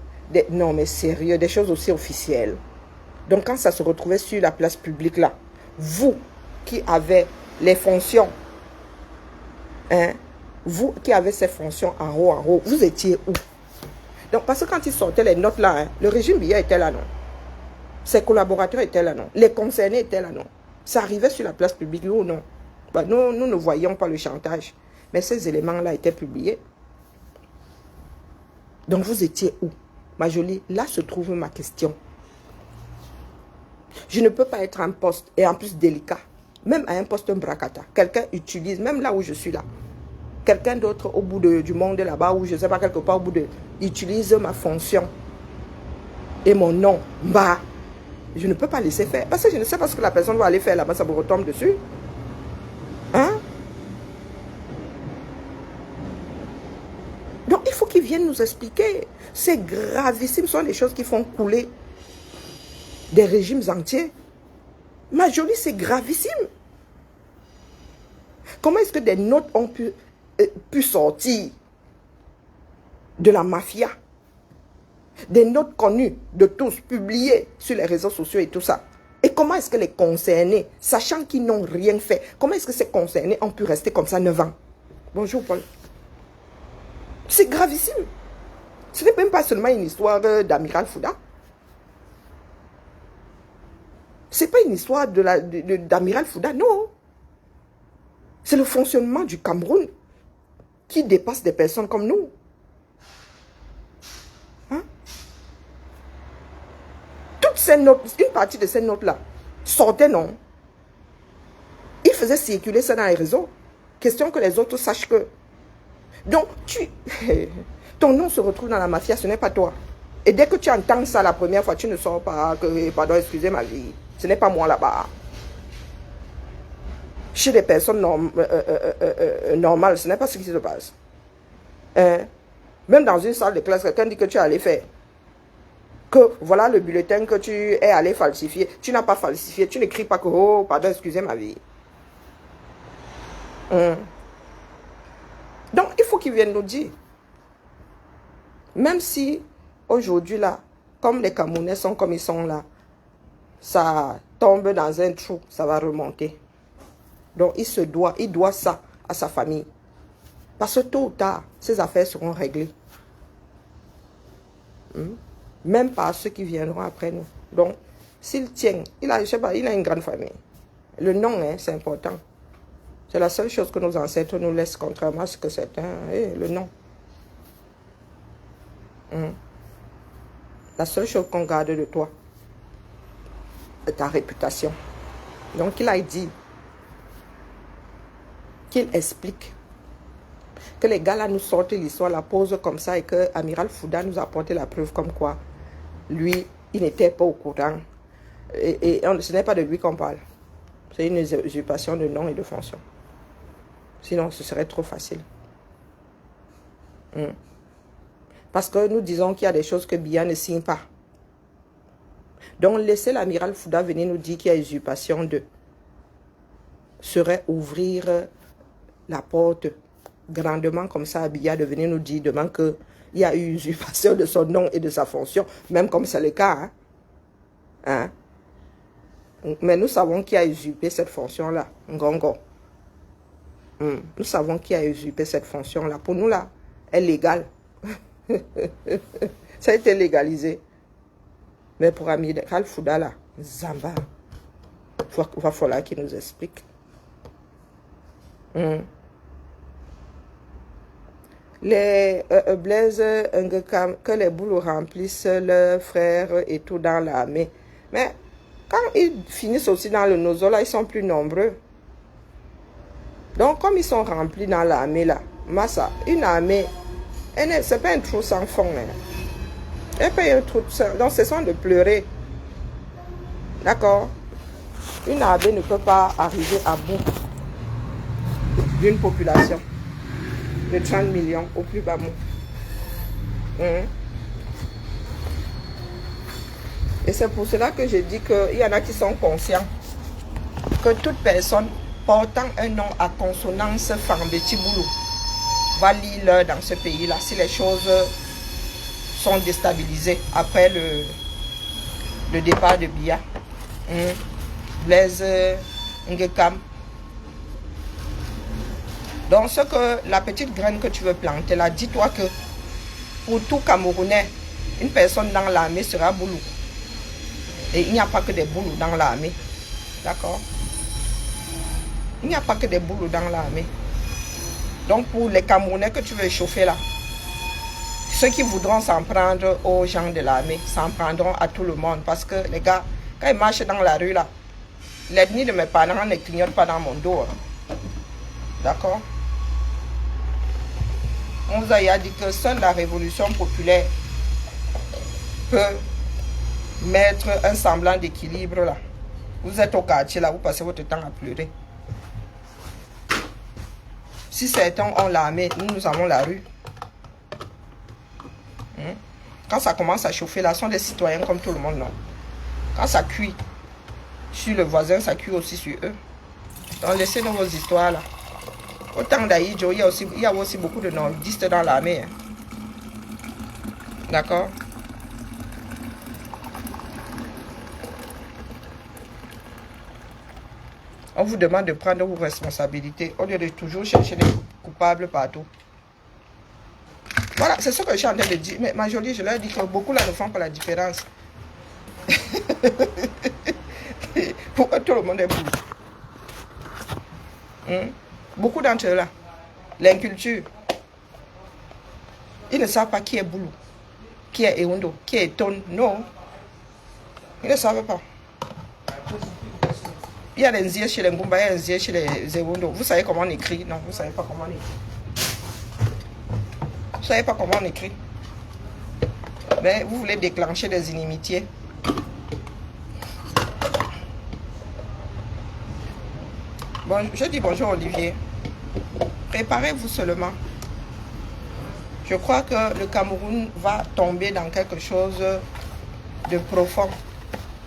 non mais sérieux, des choses aussi officielles. Donc quand ça se retrouvait sur la place publique là, vous qui avez les fonctions, hein, vous qui avez ces fonctions en haut, vous étiez où? Donc parce que quand ils sortaient les notes là, hein, le régime Biya était là non. Ses collaborateurs étaient là non. Les concernés étaient là non. Ça arrivait sur la place publique, nous ou non. Bah, nous ne voyions pas le chantage. Mais ces éléments-là étaient publiés. Donc vous étiez où? Ma jolie, là se trouve ma question. Je ne peux pas être en poste, et en plus délicat. Même à un poste bracata. Quelqu'un utilise, même là où je suis là. Quelqu'un d'autre au bout du monde là-bas, ou je ne sais pas, quelque part au bout de... utilise ma fonction. Et mon nom. Bah, je ne peux pas laisser faire. Parce que je ne sais pas ce que la personne va aller faire là-bas, ça me retombe dessus. Hein? Donc, il faut qu'ils viennent nous expliquer. C'est gravissime. Ce sont des choses qui font couler des régimes entiers. Ma jolie, c'est gravissime. Comment est-ce que des notes ont pu sortir de la mafia? Des notes connues de tous, publiées sur les réseaux sociaux et tout ça. Et comment est-ce que les concernés, sachant qu'ils n'ont rien fait, comment est-ce que ces concernés ont pu rester comme ça 9 ans? Bonjour Paul. C'est gravissime. Ce n'est même pas seulement une histoire d'amiral Fouda. Ce n'est pas une histoire d'amiral Fouda, non. C'est le fonctionnement du Cameroun qui dépasse des personnes comme nous. Hein? Toutes ces notes, une partie de ces notes-là, sortaient, non. Ils faisaient circuler ça dans les réseaux. Question que les autres sachent que... Donc, ton nom se retrouve dans la mafia, ce n'est pas toi. Et dès que tu entends ça la première fois, tu ne sors pas que, pardon, excusez ma vie, ce n'est pas moi là-bas. Chez des personnes normales, ce n'est pas ce qui se passe. Même dans une salle de classe, quelqu'un dit que tu es allé faire. Que voilà le bulletin que tu es allé falsifier. Tu n'as pas falsifié, tu n'écris pas que, oh, pardon, excusez ma vie. Donc, il faut qu'ils viennent nous dire. Même si, aujourd'hui, là, comme les Camerounais sont comme ils sont là, ça tombe dans un trou, ça va remonter. Donc, il doit ça à sa famille. Parce que tôt ou tard, ces affaires seront réglées. Même par ceux qui viendront après nous. Donc, s'il tient, il a une grande famille. Le nom, hein, c'est important. C'est la seule chose que nos ancêtres nous laissent, contrairement à ce que certains... le nom. La seule chose qu'on garde de toi, c'est ta réputation. Donc, il a dit qu'il explique que les gars là nous sortent l'histoire, la pose comme ça et que Amiral Fouda nous a apporté la preuve comme quoi lui, il n'était pas au courant. Et ce n'est pas de lui qu'on parle. C'est une usurpation de nom et de fonction. Sinon, ce serait trop facile. Parce que nous disons qu'il y a des choses que Biya ne signe pas. Donc, laisser l'amiral Fouda venir nous dire qu'il y a usurpation de serait ouvrir la porte grandement comme ça à Biya de venir nous dire demain qu'il y a eu usurpation de son nom et de sa fonction, même comme c'est le cas. Hein? Mais nous savons qui a usurpé cette fonction-là, Ngongo. Nous savons qui a usurpé cette fonction-là. Pour nous, là, elle est légale. Ça a été légalisé. Mais pour Amiral Fouda, là, Zamba, il va falloir qu'il nous explique. Les Blaise Ngekam, que les boules remplissent leurs frères et tout dans l'armée. Mais quand ils finissent aussi dans le nozo, là, ils sont plus nombreux. Donc, comme ils sont remplis dans l'armée, là, Massa, une armée, c'est pas un trou sans fond. Hein. Elle paye un trou sans. Donc, ce sont de pleurer. D'accord? Une armée ne peut pas arriver à bout d'une population de 30 millions au plus bas mot. Et c'est pour cela que je dis qu'il y en a qui sont conscients que toute personne portant un nom à consonance Fambetiboulou va lire dans ce pays-là si les choses sont déstabilisées après le départ de Biya. Blaise Ngekam. Donc, ce que la petite graine que tu veux planter là, dis-toi que pour tout Camerounais, une personne dans l'armée sera boulou. Et il n'y a pas que des boulous dans l'armée. D'accord? Il n'y a pas que des boulous dans l'armée. Donc, pour les Camerounais que tu veux chauffer là, ceux qui voudront s'en prendre aux gens de l'armée, s'en prendront à tout le monde. Parce que les gars, quand ils marchent dans la rue là, l'ennemi de mes parents ne clignote pas dans mon dos. Hein. D'accord? On vous a dit que seule la révolution populaire peut mettre un semblant d'équilibre là. Vous êtes au quartier là, vous passez votre temps à pleurer. Si certains ont l'armée, nous avons la rue. Quand ça commence à chauffer là, ce sont des citoyens comme tout le monde, non? Quand ça cuit sur le voisin, ça cuit aussi sur eux. Donc laissez-nous vos histoires là. Autant d'Aïdjo, il y a aussi beaucoup de nordistes dans l'armée. Hein. D'accord? On vous demande de prendre vos responsabilités au lieu de toujours chercher des coupables partout. Voilà, c'est ce que je suis en train de dire. Mais ma jolie, je leur dis que beaucoup là ne font pas la différence. Pourquoi tout le monde est boulot? Beaucoup d'entre eux là, l'inculture, ils ne savent pas qui est Boulou, qui est Eondo, qui est Ton. Non, ils ne savent pas. Il y a des Nzié chez les Ngumba, il y a des Nzié chez les Eondo. Vous savez comment on écrit? Non, vous ne savez pas comment on écrit. Vous ne savez pas comment on écrit. Mais vous voulez déclencher des inimitiés. Bon, je dis bonjour Olivier. Préparez-vous seulement. Je crois que le Cameroun va tomber dans quelque chose de profond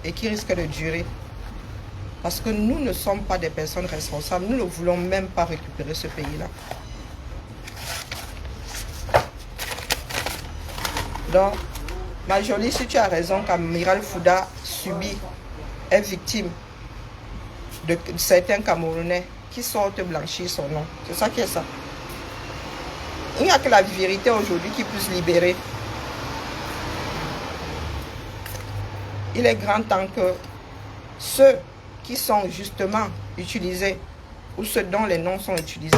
et qui risque de durer. Parce que nous ne sommes pas des personnes responsables. Nous ne voulons même pas récupérer ce pays-là. Donc, ma jolie, si tu as raison qu'Amiral Fouda est victime de certains Camerounais qui sortent blanchir son nom. C'est ça qui est ça. Il n'y a que la vérité aujourd'hui qui puisse libérer. Il est grand temps que ceux qui sont justement utilisés ou ceux dont les noms sont utilisés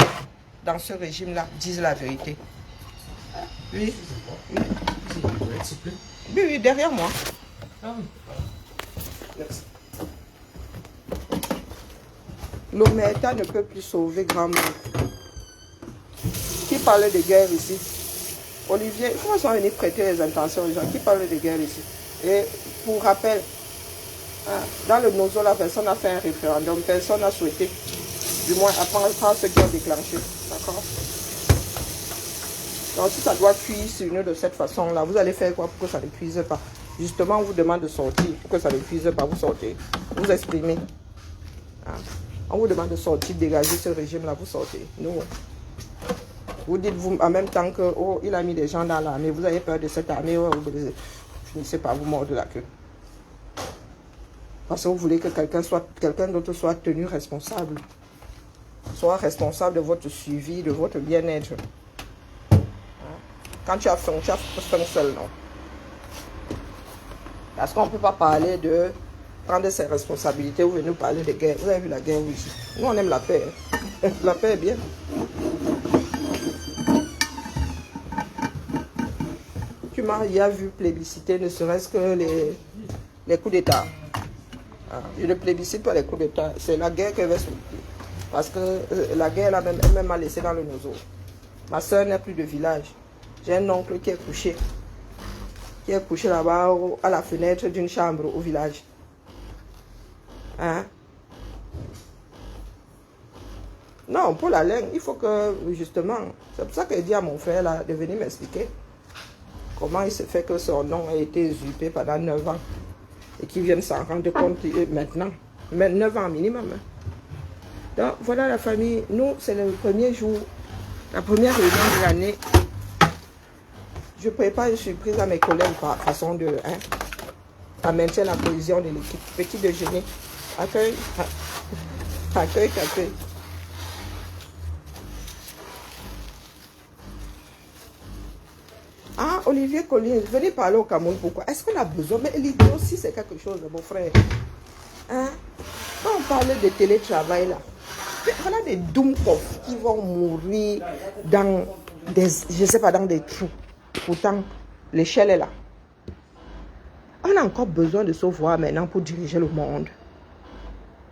dans ce régime-là disent la vérité. Oui. Oui. Oui, oui, derrière moi. Merci. L'Omerta ne peut plus sauver grand monde. Qui parle de guerre ici? Olivier, comment sont venus prêter les intentions aux gens? Qui parle de guerre ici? Et pour rappel, dans le Nozo, la personne a fait un référendum, personne n'a souhaité, du moins à part ceux qui ont déclenché. D'accord? Donc si ça doit cuire sur nous de cette façon-là, vous allez faire quoi pour que ça ne cuise pas? Justement, on vous demande de sortir. Pour que ça ne cuise pas, vous sortez. Vous exprimez. On vous demande de sortir, de dégager ce régime-là, vous sortez. Nous, vous dites vous en même temps que oh, il a mis des gens dans l'armée, vous avez peur de cette armée, oh, vous finissez par vous mordre la queue. Parce que vous voulez que quelqu'un d'autre soit tenu responsable. Soit responsable de votre suivi, de votre bien-être. Quand tu as faim seul, non. Parce qu'on ne peut pas parler de prendre ses responsabilités ou venir nous parler de guerre. Vous avez vu la guerre ici. Nous, on aime la paix. Hein. La paix est bien. Tu m'as hier vu plébisciter, ne serait-ce que les coups d'État. Ah, je ne plébiscite pas les coups d'État. C'est la guerre que je vais soutenir. Parce que la guerre, elle m'a laissé dans le nozo. Ma soeur n'a plus de village. J'ai un oncle qui est couché. Qui est couché là-bas à la fenêtre d'une chambre au village. Hein? Non, pour la langue, il faut que, justement, c'est pour ça que j'ai dit à mon frère là, de venir m'expliquer comment il se fait que son nom a été usurpé pendant 9 ans et qu'il vienne s'en rendre compte maintenant. Mais 9 ans minimum. Hein. Donc, voilà la famille. Nous, c'est le premier jour, la première réunion de l'année. Je prépare une surprise à mes collègues par façon de... Hein, à maintenir la cohésion de l'équipe. Petit déjeuner. Accueil. Accueil, accueil. Ah, Olivier Collins, venez parler au Cameroun. Pourquoi? Est-ce qu'on a besoin? Mais l'idée aussi, c'est quelque chose, mon frère. Hein? Quand on parle de télétravail, là, voilà des Doomkopf qui vont mourir dans des, je sais pas, dans des trous. Pourtant, l'échelle est là. On a encore besoin de se voir maintenant pour diriger le monde.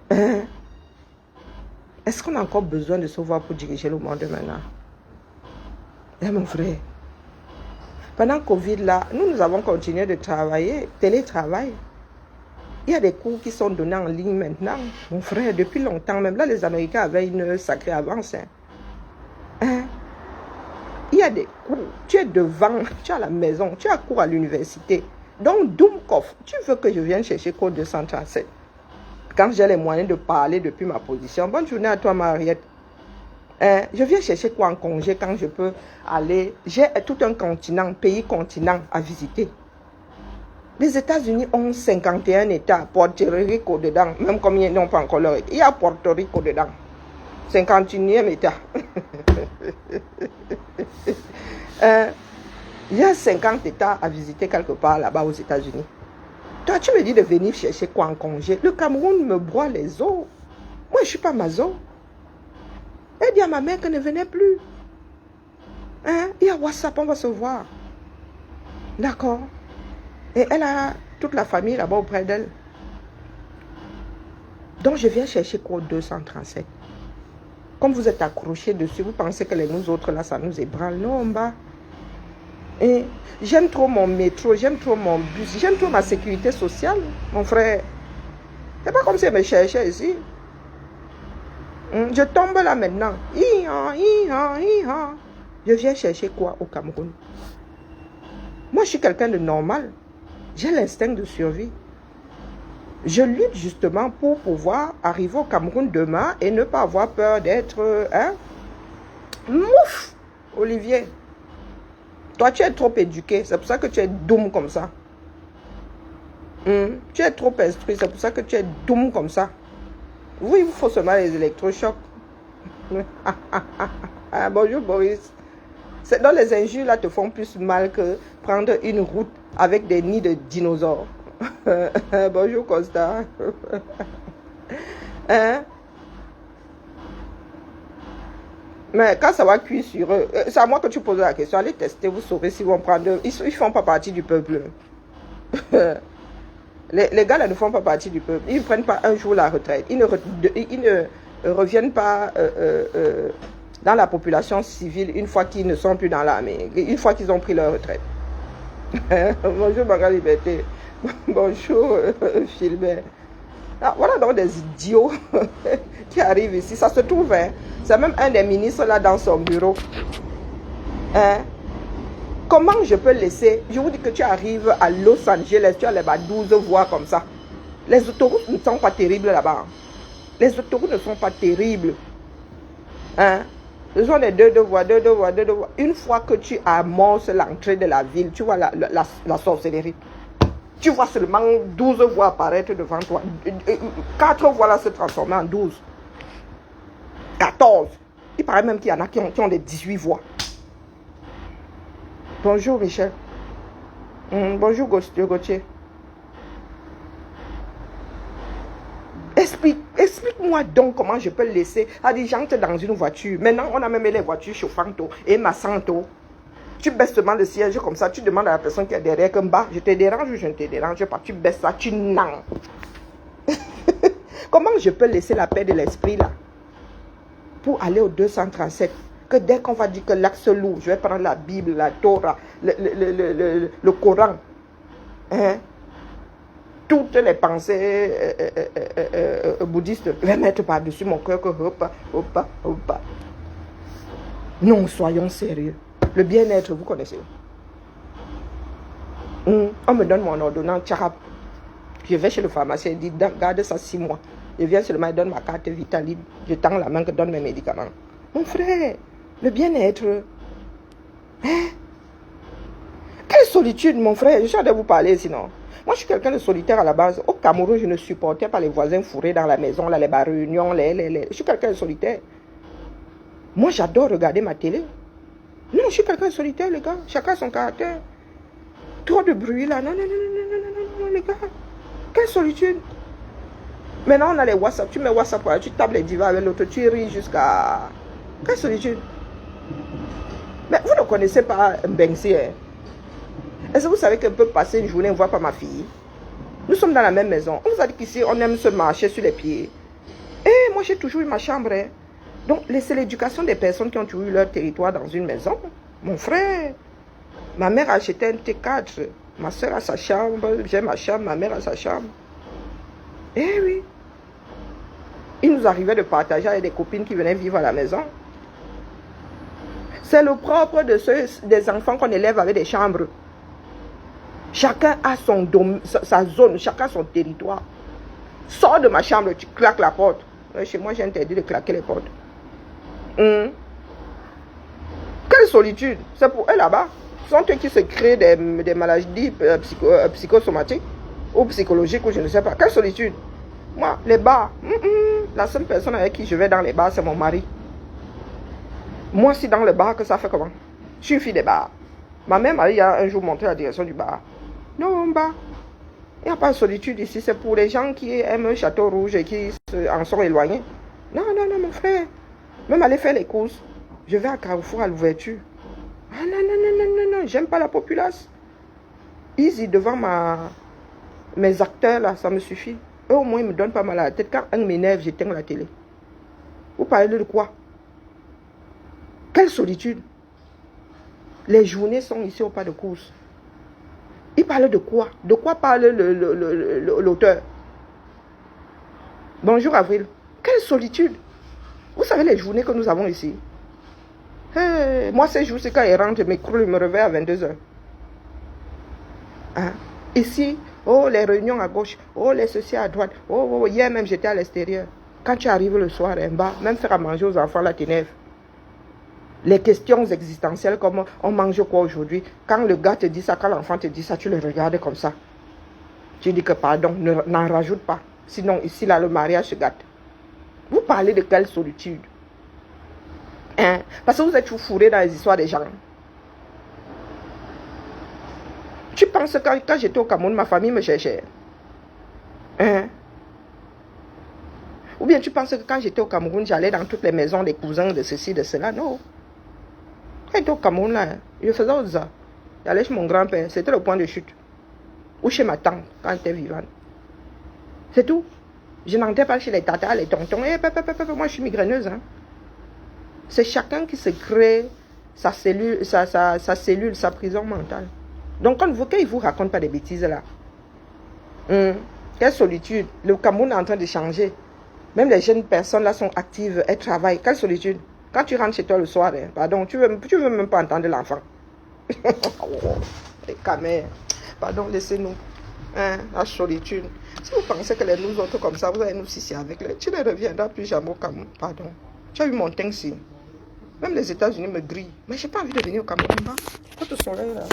Hein? Est-ce qu'on a encore besoin de se voir pour diriger le monde maintenant? Eh mon frère, pendant Covid là, nous avons continué de travailler, télétravail. Il y a des cours qui sont donnés en ligne maintenant. Mon frère, depuis longtemps, même là, les Américains avaient une sacrée avance. Hein? Il y a des cours. Tu es devant, tu es à la maison, tu as cours à l'université. Donc, Doomkopf, tu veux que je vienne chercher code 237? Quand j'ai les moyens de parler depuis ma position. Bonne journée à toi, Mariette. Je viens chercher quoi en congé quand je peux aller? J'ai tout un continent, pays-continent à visiter. Les États-Unis ont 51 États, Porto Rico dedans, même comme ils n'ont pas encore leur État. Il y a Porto Rico dedans, 51e État. Il y a 50 États à visiter quelque part là-bas aux États-Unis. Toi, tu me dis de venir chercher quoi en congé? Le Cameroun me broie les os. Moi, je ne suis pas mazo. Elle dit à ma mère qu'elle ne venait plus. Hein? Il y a WhatsApp, on va se voir. D'accord? Et elle a toute la famille là-bas auprès d'elle. Donc, je viens chercher code 237. Comme vous êtes accrochés dessus, vous pensez que les nous autres là, ça nous ébranle. Non, en bas. Et j'aime trop mon métro, j'aime trop mon bus, j'aime trop ma sécurité sociale, mon frère. C'est pas comme si elle me cherchait ici. Je tombe là maintenant. Je viens chercher quoi au Cameroun? Moi, je suis quelqu'un de normal. J'ai l'instinct de survie. Je lutte justement pour pouvoir arriver au Cameroun demain et ne pas avoir peur d'être... Mouf, Olivier. Toi, tu es trop éduqué. C'est pour ça que tu es doum comme ça. Tu es trop instruit. C'est pour ça que tu es doum comme ça. Oui, il vous faut seulement les électrochocs. Bonjour, Boris. Donc, les injures là te font plus mal que prendre une route avec des nids de dinosaures. Bonjour, Costa. Hein? Mais quand ça va cuire sur eux, c'est à moi que tu poses la question. Allez tester, vous saurez s'ils vont prendre. Ils ne font pas partie du peuple. Les gars là ne font pas partie du peuple. Ils ne prennent pas un jour la retraite. Ils ne reviennent pas dans la population civile une fois qu'ils ne sont plus dans l'armée. Une fois qu'ils ont pris leur retraite. Bonjour Maga Liberté. Bonjour Philbert. Ah, voilà donc des idiots qui arrivent ici. Ça se trouve, hein, c'est même un des ministres là dans son bureau. Hein? Comment je peux laisser... Je vous dis que tu arrives à Los Angeles, tu as les 12 voies comme ça. Les autoroutes ne sont pas terribles là-bas. Les autoroutes ne sont pas terribles. Hein? Ce sont des deux voies. Une fois que tu amorces l'entrée de la ville, tu vois la sorcellerie. Tu vois seulement 12 voies apparaître devant toi. 4 voies là se transformer en 12. 14. Il paraît même qu'il y en a qui ont des 18 voies. Bonjour Michel. Bonjour Gauthier. Dites-moi donc comment je peux le laisser. Elle dit, j'entre dans une voiture. Maintenant, on a même les voitures chauffantes et massantes. Tu baisses seulement le siège comme ça. Tu demandes à la personne qui est derrière comme bas, je te dérange ou je ne te dérange pas. Tu baisses ça, tu n'en. Comment je peux laisser la paix de l'esprit là pour aller au 237? Que dès qu'on va dire que l'axe lourd, je vais prendre la Bible, la Torah, le Coran, hein? Toutes les pensées bouddhistes, je vais mettre par-dessus mon cœur que hop. Non, soyons sérieux. Le bien-être, vous connaissez. On me donne mon ordonnance, tcharap. Je vais chez le pharmacien, il dit, garde ça 6 mois. Je viens seulement, il donne ma carte Vitalib. Je tends la main, que donne mes médicaments. Mon frère, le bien-être. Hein? Quelle solitude, mon frère. Je suis en train de vous parler sinon. Moi, je suis quelqu'un de solitaire à la base. Au Cameroun, je ne supportais pas les voisins fourrés dans la maison, là, les réunions, Je suis quelqu'un de solitaire. Moi, j'adore regarder ma télé. Non, je suis quelqu'un de solitaire, les gars. Chacun a son caractère. Trop de bruit, là. Non, les gars. Quelle solitude. Maintenant, on a les WhatsApp. Tu mets WhatsApp, tu tapes les divas avec l'autre. Tu ris jusqu'à... Quelle solitude. Mais vous ne connaissez pas Mbengsi, hein? Est-ce que vous savez qu'on peut passer une journée et ne voir pas ma fille? Nous sommes dans la même maison. On vous a dit qu'ici, on aime se marcher sur les pieds. Et moi, j'ai toujours eu ma chambre. Hein. Donc, c'est l'éducation des personnes qui ont toujours eu leur territoire dans une maison. Mon frère, ma mère a acheté un T4. Ma soeur a sa chambre, j'ai ma chambre, ma mère a sa chambre. Eh oui. Il nous arrivait de partager avec des copines qui venaient vivre à la maison. C'est le propre des enfants qu'on élève avec des chambres. Chacun a sa zone, chacun a son territoire. Sors de ma chambre, tu claques la porte. Chez moi, j'ai interdit de claquer les portes. Quelle solitude. C'est pour eux là-bas. Ce sont eux qui se créent des maladies psychosomatiques ou psychologiques ou je ne sais pas. Quelle solitude. Moi, les bars, la seule personne avec qui je vais dans les bars, c'est mon mari. Moi, si dans le bar, que ça fait comment? Je suis une fille des bars. Ma mère m'a un jour montré la direction du bar. Non, bah, il n'y a pas de solitude ici. C'est pour les gens qui aiment un château rouge et qui en sont éloignés. Non, mon frère. Même aller faire les courses. Je vais à Carrefour à l'ouverture. Ah non, j'aime pas la populace. Easy devant mes acteurs là, ça me suffit. Eux au moins ils me donnent pas mal à la tête. Quand un m'énerve, j'éteins la télé. Vous parlez de quoi? Quelle solitude. Les journées sont ici au pas de course. Il parle de quoi? De quoi parle l'auteur? Bonjour Avril. Quelle solitude. Vous savez les journées que nous avons ici? Hey, moi ces jours, c'est quand il rentre, mes crews, me réveille à 22h. Hein? Ici, oh les réunions à gauche, oh les ceci à droite, oh hier même j'étais à l'extérieur. Quand tu arrives le soir en bas, même faire à manger aux enfants là t'énerve. Les questions existentielles comme on mange quoi aujourd'hui? Quand le gars te dit ça, quand l'enfant te dit ça, tu le regardes comme ça. Tu dis que pardon, n'en rajoute pas. Sinon ici là le mariage se gâte. Vous parlez de quelle solitude? Hein? Parce que vous êtes toujours fourré dans les histoires des gens. Tu penses que quand j'étais au Cameroun, ma famille me cherchait? Hein? Ou bien tu penses que quand j'étais au Cameroun, j'allais dans toutes les maisons des cousins de ceci, de cela? Non. Quand j'étais au Cameroun, là, je faisais autre ça. J'allais chez mon grand-père, c'était le point de chute. Ou chez ma tante, quand elle était vivante. C'est tout. Je n'entrais pas chez les tatas, les tontons. Moi, je suis migraineuse. Hein. C'est chacun qui se crée sa cellule, sa prison mentale. Donc, quand il ne vous raconte pas des bêtises, là. Quelle solitude. Le Cameroun est en train de changer. Même les jeunes personnes, là, sont actives. Elles travaillent. Quelle solitude. Quand tu rentres chez toi le soir, hein, pardon, tu veux même pas entendre l'enfant. Les camères. Pardon, laissez-nous. Hein, la solitude. Si vous pensez que les nous autres comme ça, vous allez nous ici avec les... Tu ne reviendras plus jamais au Cameroun. Pardon. Tu as vu mon teint ici. Même les États-Unis me grillent. Mais je n'ai pas envie de venir au Cameroun. Votre soleil là.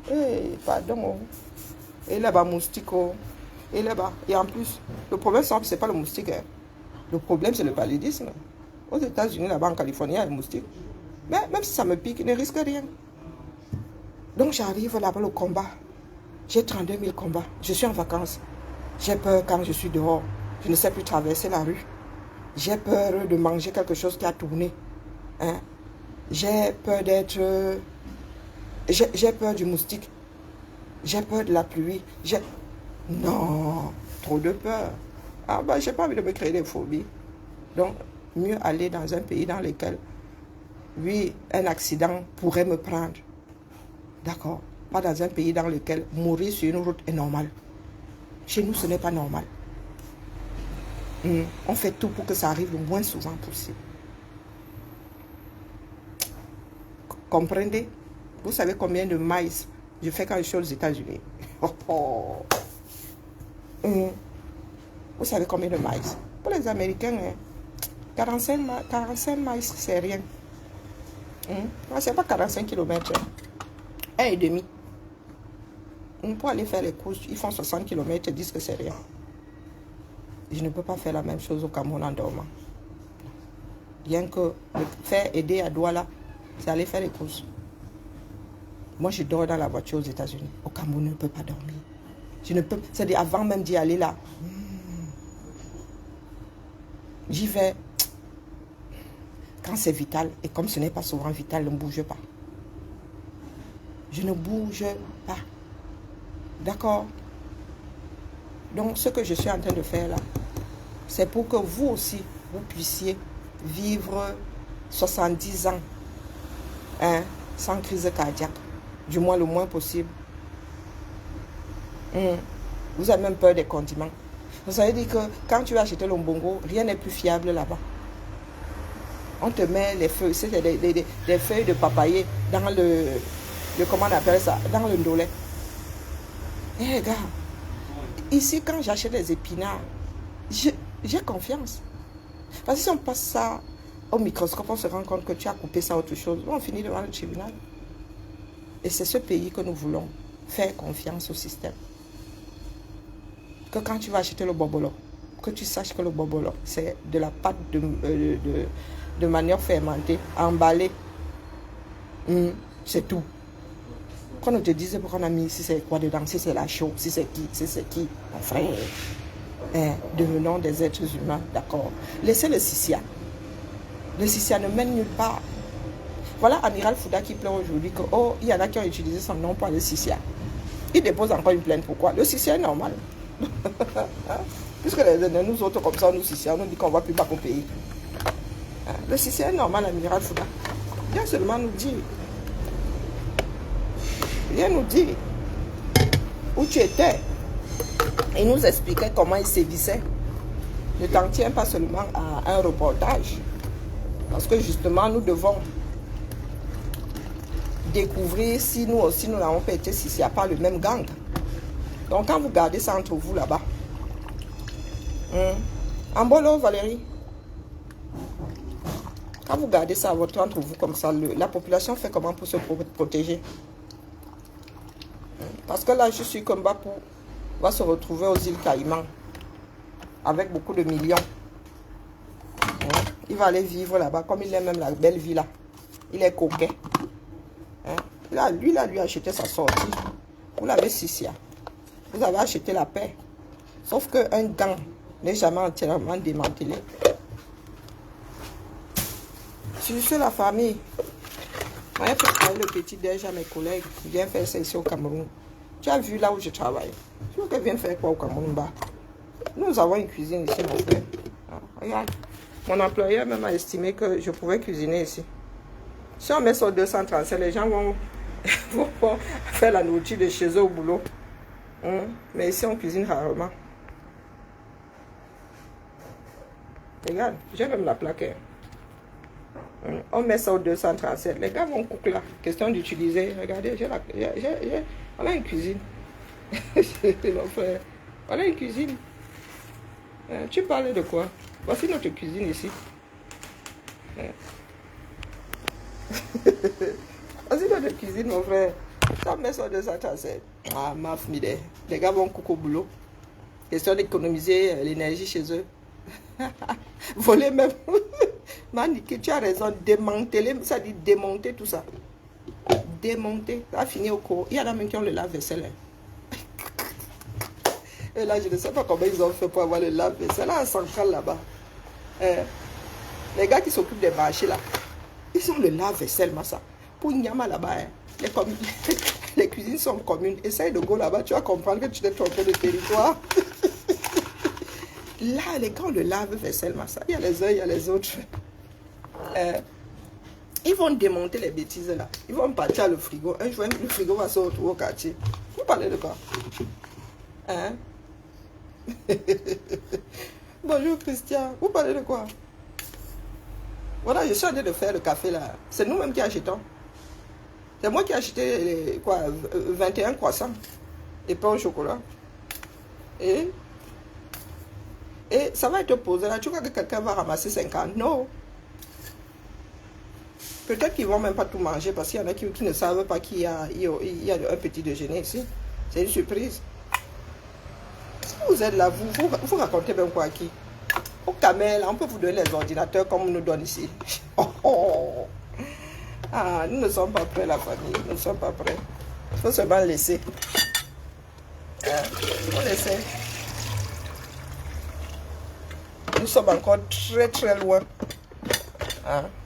Hey, pardon. Et là-bas, moustique. Et là-bas. Et en plus, le problème, ce n'est pas le moustique. Hein. Le problème, c'est le paludisme. Aux États-Unis, là-bas, en Californie, il y a le moustique. Mais même si ça me pique, il ne risque rien. Donc, j'arrive là-bas, le combat. J'ai 32 000 combats. Je suis en vacances. J'ai peur quand je suis dehors. Je ne sais plus traverser la rue. J'ai peur de manger quelque chose qui a tourné. Hein? J'ai peur d'être... J'ai peur du moustique. J'ai peur de la pluie. Non, trop de peur. Ah ben, j'ai pas envie de me créer des phobies. Donc, mieux aller dans un pays dans lequel, oui, un accident pourrait me prendre. D'accord. Pas dans un pays dans lequel mourir sur une route est normal. Chez nous, ce n'est pas normal. On fait tout pour que ça arrive le moins souvent possible. Comprenez? Vous savez combien de maïs je fais quand je suis aux États-Unis? Vous savez combien de maïs? Pour les Américains, 45 maïs, c'est rien. C'est pas 45 km. 1,5. Pour aller faire les courses, ils font 60 km et disent que c'est rien. Je ne peux pas faire la même chose au Cameroun en dormant. Rien que faire aider à Douala, c'est aller faire les courses. Moi, je dors dans la voiture aux États-Unis. Au Cameroun, je ne peux pas dormir. Je ne peux, c'est-à-dire avant même d'y aller là. J'y vais quand c'est vital. Et comme ce n'est pas souvent vital, je ne bouge pas. Je ne bouge pas. D'accord? Donc, ce que je suis en train de faire là, c'est pour que vous aussi, vous puissiez vivre 70 ans sans crise cardiaque. Du moins, le moins possible. Vous avez même peur des condiments. Vous savez dire que quand tu vas acheter le mbongo, rien n'est plus fiable là-bas. On te met les feuilles, c'est des feuilles de papayer dans comment on appelle ça, dans le ndolé. Eh gars, ici quand j'achète les épinards, j'ai confiance. Parce que si on passe ça au microscope, on se rend compte que tu as coupé ça autre chose. On finit devant le tribunal. Et c'est ce pays que nous voulons. Faire confiance au système. Que quand tu vas acheter le bobolo, que tu saches que le bobolo, c'est de la pâte de manioc fermentée, emballée. C'est tout. Qu'on ne te dise pourquoi on a mis si c'est quoi dedans, si c'est la chaux, si c'est qui, mon frère. Devenons des êtres humains, d'accord. Laissez le Sissia. Le Sissia ne mène nulle part. Voilà Amiral Fouda qui pleure aujourd'hui que, oh, il y en a qui ont utilisé son nom pour le Sissia. Il dépose encore une plainte. Pourquoi? Le Sissia est normal. Puisque nous autres, comme ça, nous Sissia, on nous dit qu'on ne va plus pas au pays. Le Sissia est normal, Amiral Fouda. Viens seulement nous dire. Viens nous dire où tu étais. Et nous expliquer comment il sévissait. Ne t'en tiens pas seulement à un reportage. Parce que justement, nous devons découvrir si nous aussi, nous n'avons pas été Sissia par le même gang. Donc, quand vous gardez ça entre vous là-bas. En bolo, Valérie. Quand vous gardez ça entre vous comme ça, la population fait comment pour se protéger? Parce que là, je suis comme Bapou va se retrouver aux îles Caïmans avec beaucoup de millions. Il va aller vivre là-bas comme il est même la belle vie là. Il est coquet. Là, lui a acheté sa sortie. Vous l'avez Sissia. Vous avez acheté la paix. Sauf qu'un gang n'est jamais entièrement démantelé. Je suis la famille. Moi, je fais travailler le petit déj à mes collègues. Je viens faire ça ici au Cameroun. Tu as vu là où je travaille. Tu veux qu'elle vienne faire quoi au Cameroun bas? Nous avons une cuisine ici, mon frère. Regarde. Mon employeur même a estimé que je pouvais cuisiner ici. Si on met sur 237, les gens vont faire la nourriture de chez eux au boulot. Mais ici, on cuisine rarement. Regarde, j'ai même la plaque. On met ça au 237. Les gars vont couper là. Question d'utiliser. Regardez, on a une cuisine. On a une cuisine. Tu parles de quoi? Voici notre cuisine ici. Voici notre cuisine, mon frère. Ça met ça au 237. Ah, ma famille. Les gars vont couper au boulot. Question d'économiser l'énergie chez eux. Voler même. Manique, tu as raison, démanteler, ça dit démonter tout ça. Démonter, ça a fini au cours. Il y en a même qui ont le lave-vaisselle. Et là, je ne sais pas comment ils ont fait pour avoir le lave-vaisselle. Là, en centrale là-bas. Les gars qui s'occupent des marchés là, ils ont le lave-vaisselle, ça. Pour Nyama là-bas, hein, les cuisines sont communes. Essaye de go là-bas, tu vas comprendre que tu t'es trompé de territoire. Là, les gars ont le lave-vaisselle, ça. Il y a les uns, il y a les autres. Ils vont démonter les bêtises là. Ils vont partir à le frigo. Un jour, le frigo va se retrouver au quartier. Vous parlez de quoi? Hein? Bonjour Christian. Vous parlez de quoi? Voilà, je suis en train de faire le café là. C'est nous-mêmes qui achetons. C'est moi qui ai acheté 21 croissants et pain au chocolat. Et ça va être posé là. Tu crois que quelqu'un va ramasser 50? Non. Peut-être qu'ils ne vont même pas tout manger parce qu'il y en a qui ne savent pas qu'il y a un petit déjeuner ici. C'est une surprise. Si vous êtes là, vous racontez même quoi à qui? Au Camel, on peut vous donner les ordinateurs comme on nous donne ici. Ah, nous ne sommes pas prêts, la famille. Nous ne sommes pas prêts. Il faut seulement laisser. Il faut laisser. Nous sommes encore très très loin.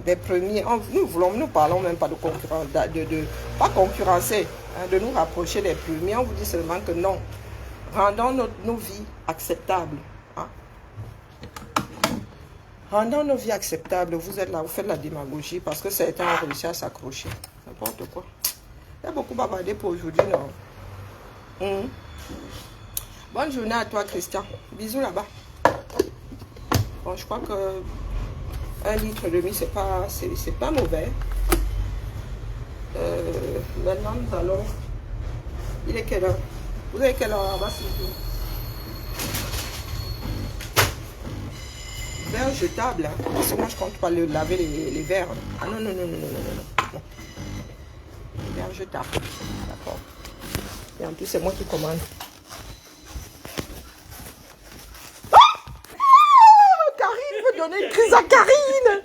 Des premiers. Nous parlons même pas de concurrence, pas concurrencer, de nous rapprocher des premiers. On vous dit seulement que non. Rendons nos vies acceptables. Rendons nos vies acceptables. Vous êtes là, vous faites la démagogie parce que certains ont réussi à s'accrocher. N'importe quoi. Il y a beaucoup bavardé pour aujourd'hui, non? Bonne journée à toi, Christian. Bisous là-bas. Bon, je crois que 1,5 litre, c'est pas mauvais. Maintenant, nous allons... Il est quelle heure? Vous avez quelle heure là-bas, s'il vous plaît? Verre jetable, hein? Parce que moi je compte pas le laver les verres. Ah non, non, non, non, non, non, non. Verre jetable. D'accord. Et en plus, c'est moi qui commande. Karine veut donner une crise à Karine.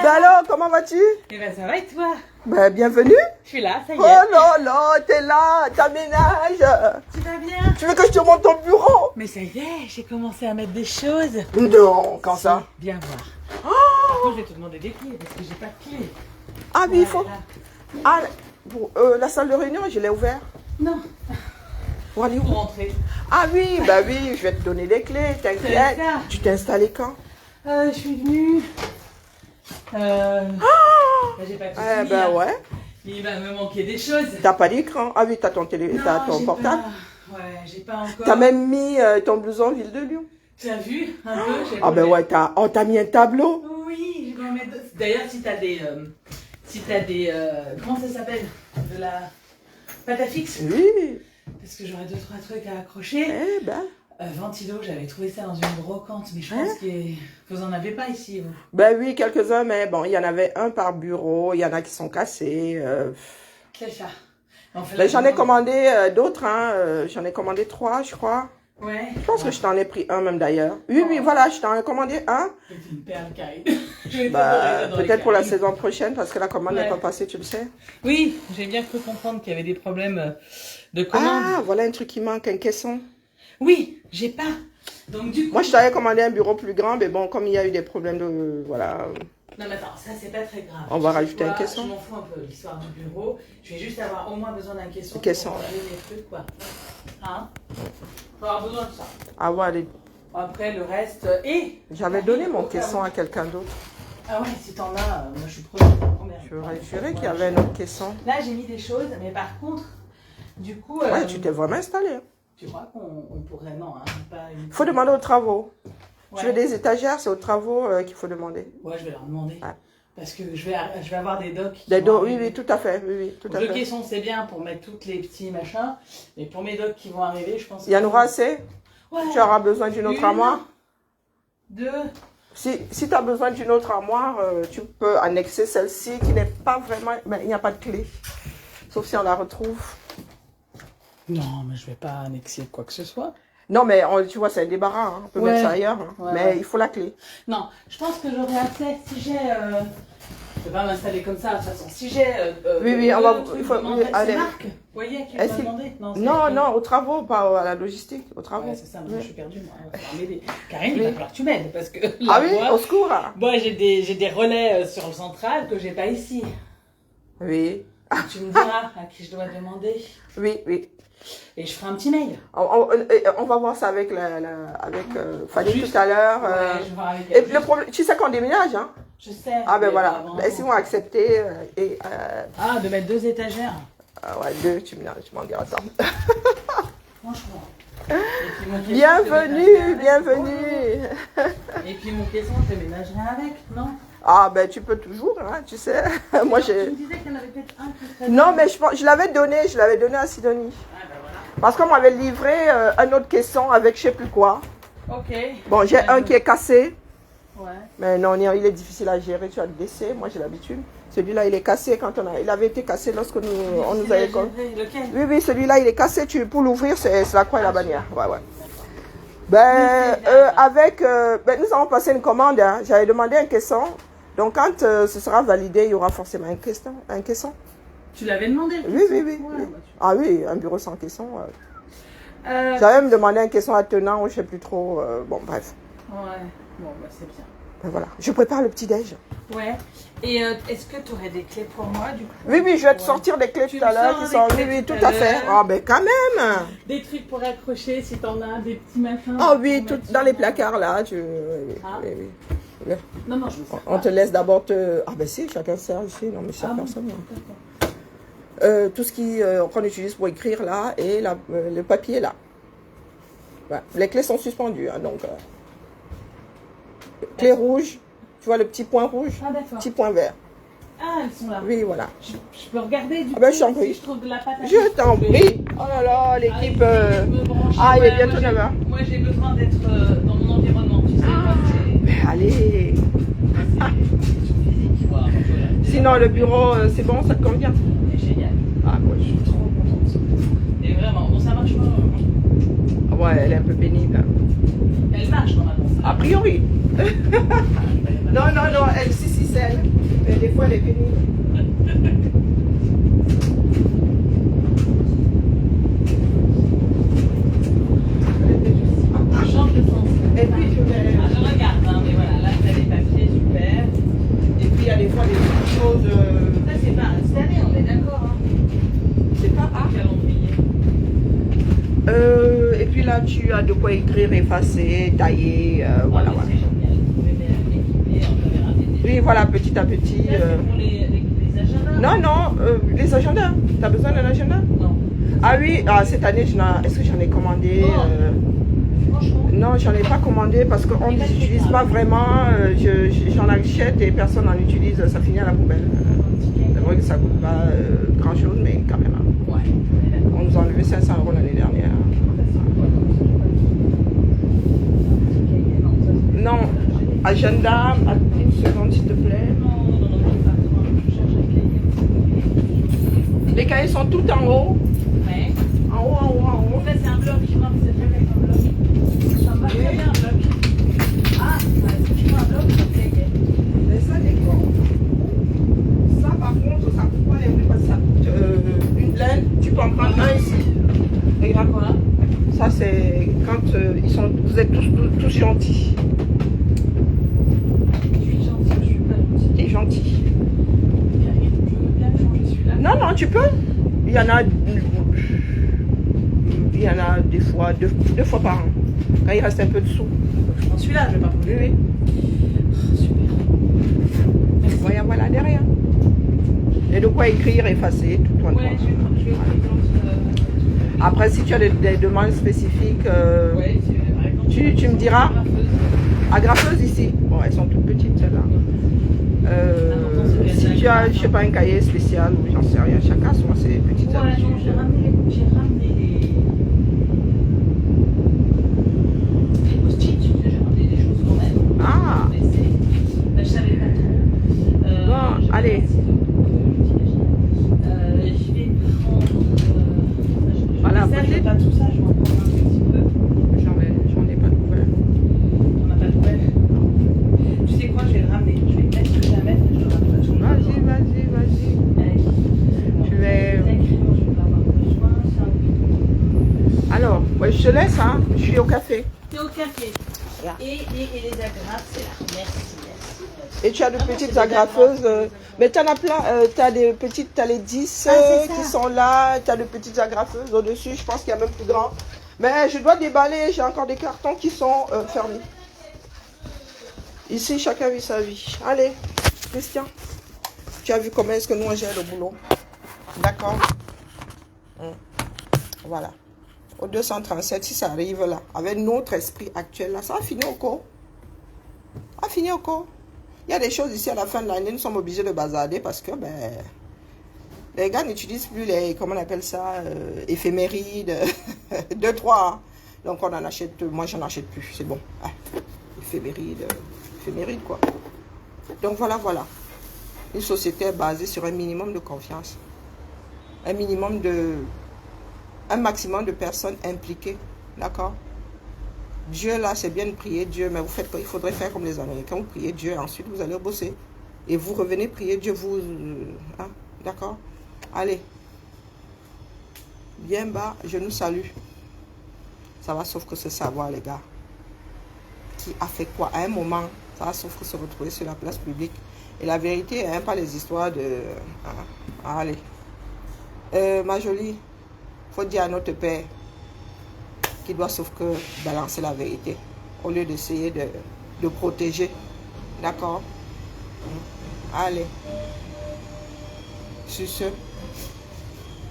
Ben alors, comment vas-tu? Eh ben ça va et toi? Ben bienvenue. Je suis là, ça y est. Oh là là, t'es là, t'aménages. Tu vas bien? Tu veux que je te montre ton bureau? Mais ça y est, j'ai commencé à mettre des choses. Non, quand ça? Viens voir. Oh. Par contre, je vais te demander des clés parce que j'ai pas de clés. Ah oui, il faut... Voilà. Ah, pour, la salle de réunion, je l'ai ouverte. Non, Pour aller où? pour rentrer. Ah oui, bah oui, je vais te donner les clés, t'inquiète. C'est ça. Tu t'es installé quand? Je suis venue. Bah, j'ai pas tout Eh fini, ben hein. ouais. Il va me manquer des choses. T'as pas d'écran? Ah oui, t'as ton, t'as ton j'ai portable. pas. Ouais, j'ai pas encore. T'as même mis ton blouson Ville de Lyon. Tu as vu un peu? Ah ben ouais, t'as mis un tableau. Oui, je vais en mettre. D'ailleurs, si t'as des. Comment ça s'appelle? De la pâte à fixe. Oui. Parce que j'aurais 2-3 trucs à accrocher. Eh ben. Ventilo, j'avais trouvé ça dans une brocante, mais je pense que vous en avez pas ici, vous. Ben oui, quelques-uns, mais bon, il y en avait un par bureau, il y en a qui sont cassés. Quel ça? Ben, j'en ai commandé d'autres, hein. J'en ai commandé 3, je crois. Ouais. Je pense que je t'en ai pris un même d'ailleurs. Oui, oui, voilà, je t'en ai commandé un. C'est une perle, Karine. Bah, peut-être pour la saison prochaine, parce que la commande n'est pas passée, tu le sais. Oui, j'ai bien cru comprendre qu'il y avait des problèmes de commande. Ah, voilà un truc qui manque, un caisson. Oui, j'ai pas. Donc du coup... Moi, je t'avais commandé un bureau plus grand, mais bon, comme il y a eu des problèmes de... Voilà. Non mais attends, ça c'est pas très grave. On va rajouter un caisson. Je m'en fous un peu de l'histoire du bureau. Je vais juste avoir au moins besoin d'un caisson. Un caisson. Pour enlever mes trucs, quoi. Hein? On va avoir besoin de ça. Ah ouais, Après le reste... Et... j'avais donné mon caisson à quelqu'un d'autre. Ah ouais, si t'en as, moi je suis preneuse. Je jurais qu'il y avait un autre caisson. Là j'ai mis des choses, mais par contre, du coup... Ouais, tu t'es vraiment installé. Hein. Tu crois qu'on pourrait... Non, hein, pas une... Il faut demander aux travaux. Ouais. Tu veux des étagères, c'est aux travaux qu'il faut demander. Ouais, je vais leur demander. Ouais. Parce que je vais avoir des docks. Des dos, oui, oui, tout à fait. Oui, oui, tout à Le fait. caisson, c'est bien pour mettre tous les petits machins. Mais pour mes docks qui vont arriver, je pense Il y en aura assez? Ouais. Tu auras besoin d'une autre armoire? 2. Si tu as besoin d'une autre armoire, tu peux annexer celle-ci qui n'est pas vraiment... Mais il n'y a pas de clé. Sauf si on la retrouve. Non, mais je vais pas annexer quoi que ce soit. Non, mais tu vois, c'est un débarras. Hein. On peut mettre ça ailleurs. Hein. Ouais, mais il faut la clé. Non, je pense que j'aurai accès. Si j'ai Je peux pas m'installer comme ça, de toute façon. Si j'ai. Oui, on va. Il faut. Allez. Marc, vous voyez, qui Est-ce m'a qu'il- demandé. Non, aux travaux, pas à la logistique, aux travaux. Ouais, c'est ça, moi Oui. je suis perdue. Moi. Il va falloir m'aider. Karine, il Oui. va falloir que tu m'aides parce que. Ah là, oui, au secours. moi j'ai des relais sur le central que j'ai pas ici. Oui, Tu me diras à qui je dois demander. oui. Et je ferai un petit mail. On va voir ça avec avec Fanny Juste- tout à l'heure. Ouais, je vais voir avec Et elle. le problème, tu sais qu'on déménage, hein? Je sais. Ah ben mais voilà. avant- Ben, si on accepter Ah, de mettre 2 étagères. ouais, 2, tu m'en diras tant. Franchement. Et puis, mon caisson, je Bienvenue, déménagerai avec. bienvenue. Et puis mon caisson, je déménagerai avec, non? Ah ben tu peux toujours, hein, tu sais. Moi Alors, j'ai. Tu me disais qu'il y en avait peut-être un qui serait. Non mais je l'avais donné à Sidonie. Ah ben voilà. Parce qu'on m'avait livré un autre caisson avec je sais plus quoi. Ok. Bon, j'ai un qui est cassé. Ouais. Mais non, il est difficile à gérer, tu as le décès, moi j'ai l'habitude. Celui-là, il est cassé il avait été cassé lorsque on nous avait... Lequel? Oui, celui-là, il est cassé, pour l'ouvrir, c'est la croix et la bannière. Ouais. Ben, nous avons passé une commande, hein. J'avais demandé un caisson. Donc quand ce sera validé, il y aura forcément un caisson. Tu l'avais demandé? Oui. Ouais, bah, Ah oui, un bureau sans caisson. Euh, J'avais même demandé un caisson attenant, ou je sais plus trop. Bon, bref. Ouais. Bon, bah c'est bien. Ben, voilà. Je prépare le petit-déj. Ouais. Et est-ce que tu aurais des clés pour moi du coup? Oui, je vais te Ouais. sortir des clés Tu tout à me l'heure. sors des clés Oui, tout tout à à fait. l'heure. Ah, ben quand même. Des trucs pour accrocher si t'en as, des petits machins. Ah oui, pour tout mettre dans sur- les placards là. Oui. Ah. Oui. Non, je me sers On te laisse d'abord te... Ah ben si, chacun sert ici. Non, mais chaque Ah bon, personne. d'accord. Tout ce qu'on utilise pour écrire là et le papier là. Ouais. Les clés sont suspendues, hein, donc... Clé rouge, tu vois le petit point rouge, Ah d'accord. petit point vert. Ah, elles sont là. Oui, voilà. Je peux regarder du Ah ben, coup je t'en prie. si je trouve de la pâte à Je t'en modeler. prie. Oh là là, l'équipe... Ah, me brancher, Ah, il est ouais, bientôt moi, j'ai- 9h. Moi, j'ai besoin d'être dans mon environnement, tu sais. Mais allez. C'est voilà. Sinon, le bureau, c'est bon, ça te convient? C'est génial. Ah, ouais. Je suis trop contente. Et vraiment, bon, ça marche pas. Ouais, elle est un peu pénible. Elle marche normalement. Ça. A priori. Non, si, c'est elle. Mais des fois, elle est pénible. Je chante le sens. Et puis, je vais... Ah, je regarde, hein, mais voilà, là, t'as les papiers, super. Et puis, il y a des fois des petites choses... Ça, c'est pas cette année, on est d'accord, hein. C'est pas... Un calendrier. Et puis là, tu as de quoi écrire, effacer, tailler, voilà. Ah, mais c'est génial. Vous pouvez m'équiper en caméra vidéo. Oui, voilà, petit à petit. Ça, c'est pour les agendas. Non, les agendas. Tu as besoin d'un agenda? Non. Ah oui, cette année, est-ce que j'en ai commandé? Franchement. Non, j'en ai pas commandé parce qu'on ne les utilise pas vraiment. J'en achète et personne n'en utilise, ça finit à la poubelle. C'est vrai que ça coûte pas grand chose, mais quand même. Hein. Ouais. On nous a enlevé 500 € l'année dernière. Non, agenda, une seconde s'il te plaît. Les cahiers sont tout en haut. Ouais. En haut. Ça, c'est un bloc. Non, mais c'est très bien un bloc. Ça me va très bien un bloc. Ah, c'est un bloc, c'est cahier. Mais ça dépend. Ça par contre, ça coûte pas les prix parce que ça coûte une blinde. Tu peux en prendre un ici. Regarde quoi. Ça c'est quand vous êtes tous gentils. Je suis gentille, je suis pas gentille. T'es gentil. Karine, je veux bien changer celui-là. Non, tu peux. Il y en a des fois, deux fois par an. Quand il reste un peu de sous. Je prends celui-là, je vais pas prendre Oui. Oh, super. Voilà, derrière. Et de quoi écrire, effacer, tout toi. Ouais, je vais Après, si tu as des demandes spécifiques, ouais, par exemple, tu me diras. Agrafeuse ici. Bon, elles sont toutes petites celles-là. Si tu as, je sais pas, un cahier spécial ou j'en sais rien, chacun soit ses petites Ouais, non, habitudes. j'ai ramené les post-it, j'ai ramené des choses quand même. Ah. Je savais pas trop. Bon, J'ai allez. Je vais prendre. Voilà, ça, je peut-être. vais pas tout ça, je vais en prendre un petit peu. J'en ai pas de nouvelles. On n'a pas de nouvelles. Tu sais quoi, je vais le ramener. Je vais mettre ce que j'ai à mettre et je le ramène. Je laisse, hein. Je suis au café. T'es au café. Là. Et les agrafes, c'est là. Merci. Et tu as de petites agrafeuses. Mais tu en as plein. Tu as des petites, tu as les 10 qui sont là. Tu as de petites agrafeuses au-dessus. Je pense qu'il y a même plus grand. Mais je dois déballer. J'ai encore des cartons qui sont fermés. Ici, chacun vit sa vie. Allez, Christian. Tu as vu comment est-ce que nous on gère le boulot. D'accord. Voilà. Au 237, si ça arrive là, avec notre esprit actuel là, ça va finir au cours. Ça va finir au cours. Il y a des choses ici à la fin de l'année, nous sommes obligés de bazarder parce que ben, les gars n'utilisent plus les, comment on appelle ça, éphémérides, 2, 3. Donc on en achète, moi j'en achète plus, c'est bon. Ah, éphémérides quoi. Donc voilà. Une société est basée sur un minimum de confiance. Un maximum de personnes impliquées. D'accord? Dieu, là, c'est bien de prier Dieu, mais vous faites quoi? Il faudrait faire comme les Américains. Vous priez Dieu, ensuite vous allez bosser. Et vous revenez prier Dieu, vous... hein? D'accord? Allez. Bien bas, je nous salue. Ça va sauf que se savoir, les gars. Qui a fait quoi? À un moment, ça va sauf que se retrouver sur la place publique. Et la vérité, hein, pas les histoires de... hein? Allez. Ma jolie, faut dire à notre Père qui doit sauf que balancer la vérité au lieu d'essayer de protéger. D'accord? Allez. Sur ce,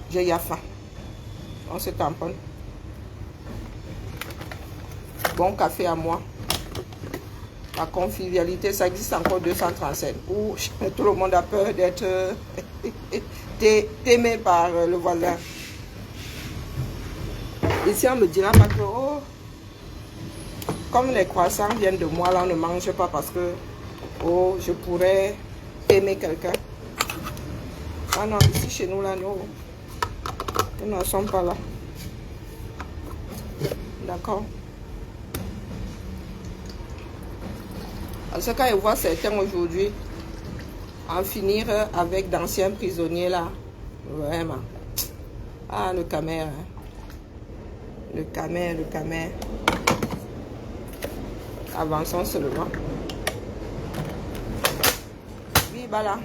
j'ai faim. On se tamponne. Bon café à moi. La convivialité, ça existe encore 237. Où tout le monde a peur d'être aimé par le voisin. Ici, on ne me dira pas que, oh, comme les croissants viennent de moi, là, on ne mange pas parce que, oh, je pourrais aimer quelqu'un. Ah non, ici, chez nous, là, nous n'en sommes pas là. D'accord? Parce que quand je vois certains aujourd'hui en finir avec d'anciens prisonniers, là, vraiment. Ah, le Camer, hein. Le Camer. Avançons seulement. Oui, voilà.